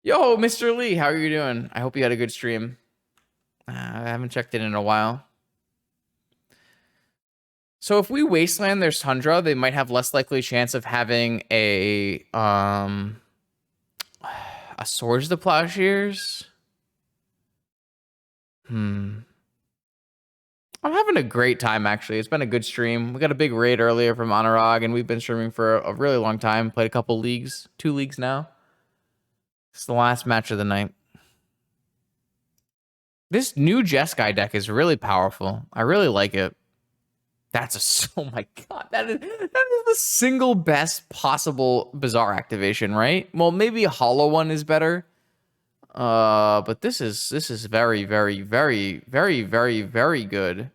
Yo, Mr. Lee, how are you doing? I hope you had a good stream. I haven't checked in a while. So if we wasteland their Tundra, they might have less likely chance of having a Swords to Plowshares. I'm having a great time, actually. It's been a good stream. We got a big raid earlier from Anurag, and we've been streaming for a really long time. Played a couple leagues, 2 leagues now. It's the last match of the night. This new Jeskai deck is really powerful. I really like it. Oh my god, that is the single best possible BAZAAR activation, right? Well, maybe a hollow one is better. But this is very, very, very, very, very, very good.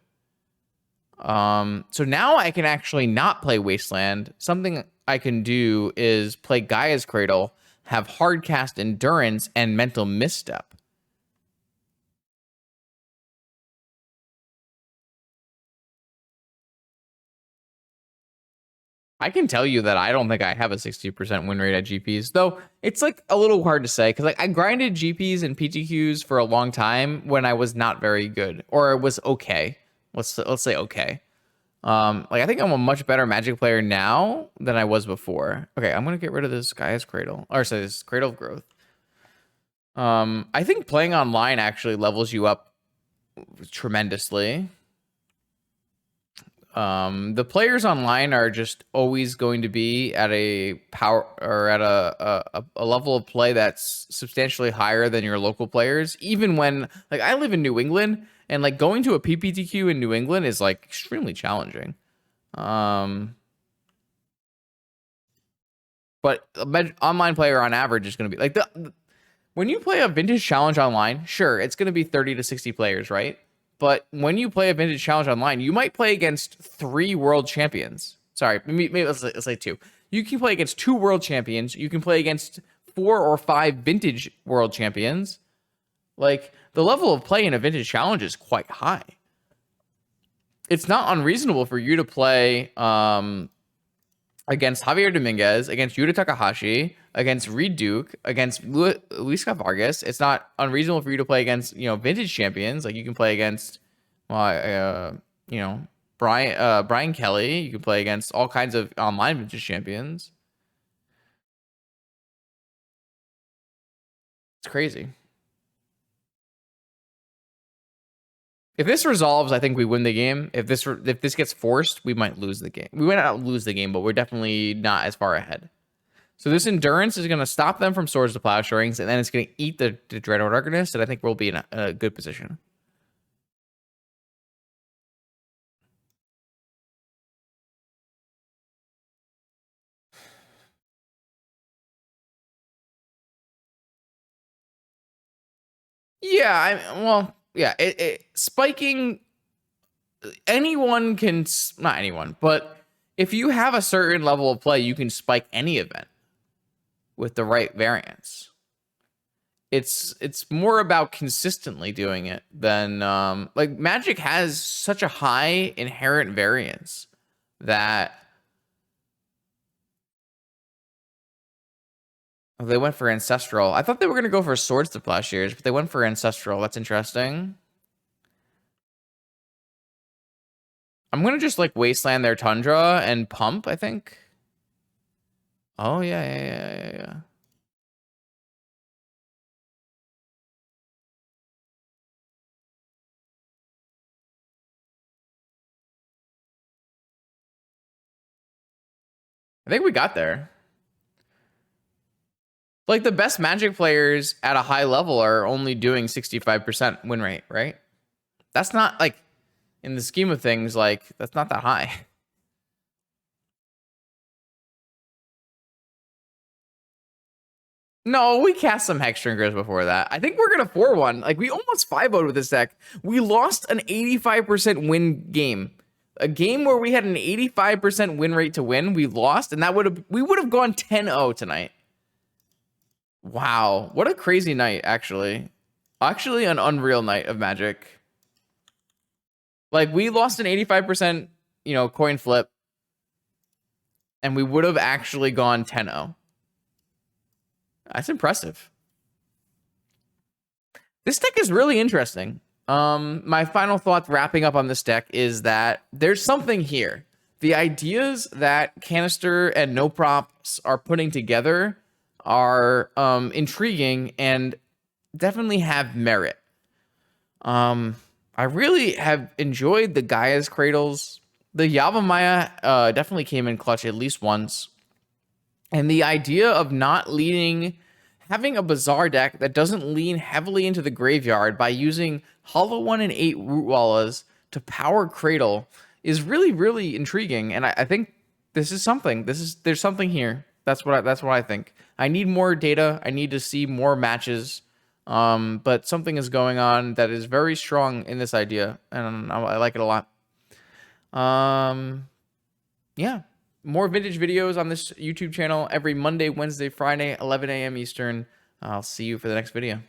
So now I can actually not play Wasteland. Something I can do is play Gaea's Cradle, have Hardcast Endurance, and Mental Misstep. I can tell you that I don't think I have a 60% win rate at GPs, though it's like a little hard to say because like I grinded GPs and PTQs for a long time when I was not very good, or it was okay. Let's say okay. Like I think I'm a much better Magic player now than I was before. Okay, I'm gonna get rid of this Gaia's Cradle, or sorry, this Cradle of Growth. I think playing online actually levels you up tremendously. The players online are just always going to be at a power or at a level of play that's substantially higher than your local players. Even when like I live in New England, and like going to a PPTQ in New England is like extremely challenging. But online player on average is going to be like when you play a vintage challenge online, sure, it's going to be 30 to 60 players, right? But when you play a vintage challenge online, you might play against 3 world champions. Sorry, maybe let's say 2. You can play against 2 world champions. You can play against 4 or 5 vintage world champions. Like the level of play in a vintage challenge is quite high. It's not unreasonable for you to play against Javier Dominguez, against Yuta Takahashi, against Reed Duke, against Luis Vargas. It's not unreasonable for you to play against, you know, vintage champions. Like you can play against, you know, Brian Kelly. You can play against all kinds of online vintage champions. It's crazy. If this resolves, I think we win the game. If this gets forced, we might lose the game. We might not lose the game, but we're definitely not as far ahead. So this endurance is going to stop them from Swords to Plowshares, and then it's going to eat the Dreadhorde Arcanist, and I think we'll be in a good position. Yeah, spiking, anyone can, not anyone, but if you have a certain level of play, you can spike any event with the right variance. It's more about consistently doing it than like Magic has such a high inherent variance that they went for Ancestral. I thought they were going to go for Swords to Plowshares, but they went for Ancestral. That's interesting. I'm going to just like wasteland their Tundra and pump, I think. Oh, yeah. I think we got there. Like the best Magic players at a high level are only doing 65% win rate, right? That's not like, in the scheme of things, like that's not that high. No, we cast some Hexdrinkers before that. I think we're gonna 4-1. Like we almost 5-0'd with this deck. We lost an 85% win game. A game where we had an 85% win rate to win, we lost, and we would have gone 10-0 tonight. Wow, what a crazy night, actually. Actually, an unreal night of Magic. Like we lost an 85%, coin flip, and we would have actually gone 10-0. That's impressive. This deck is really interesting. My final thought wrapping up on this deck is that there's something here. The ideas that Canister and No Props are putting together are intriguing and definitely have merit. I really have enjoyed the Gaea's Cradles. The Yavimaya definitely came in clutch at least once. And the idea of not having a BAZAAR deck that doesn't lean heavily into the graveyard by using Hollow 1 and 8 Root Wallas to power Cradle is really, really intriguing. And I think this is something. There's something here. That's what I think. I need more data. I need to see more matches. But something is going on that is very strong in this idea, and I like it a lot. Yeah. More vintage videos on this YouTube channel every Monday, Wednesday, Friday, 11 a.m. Eastern. I'll see you for the next video.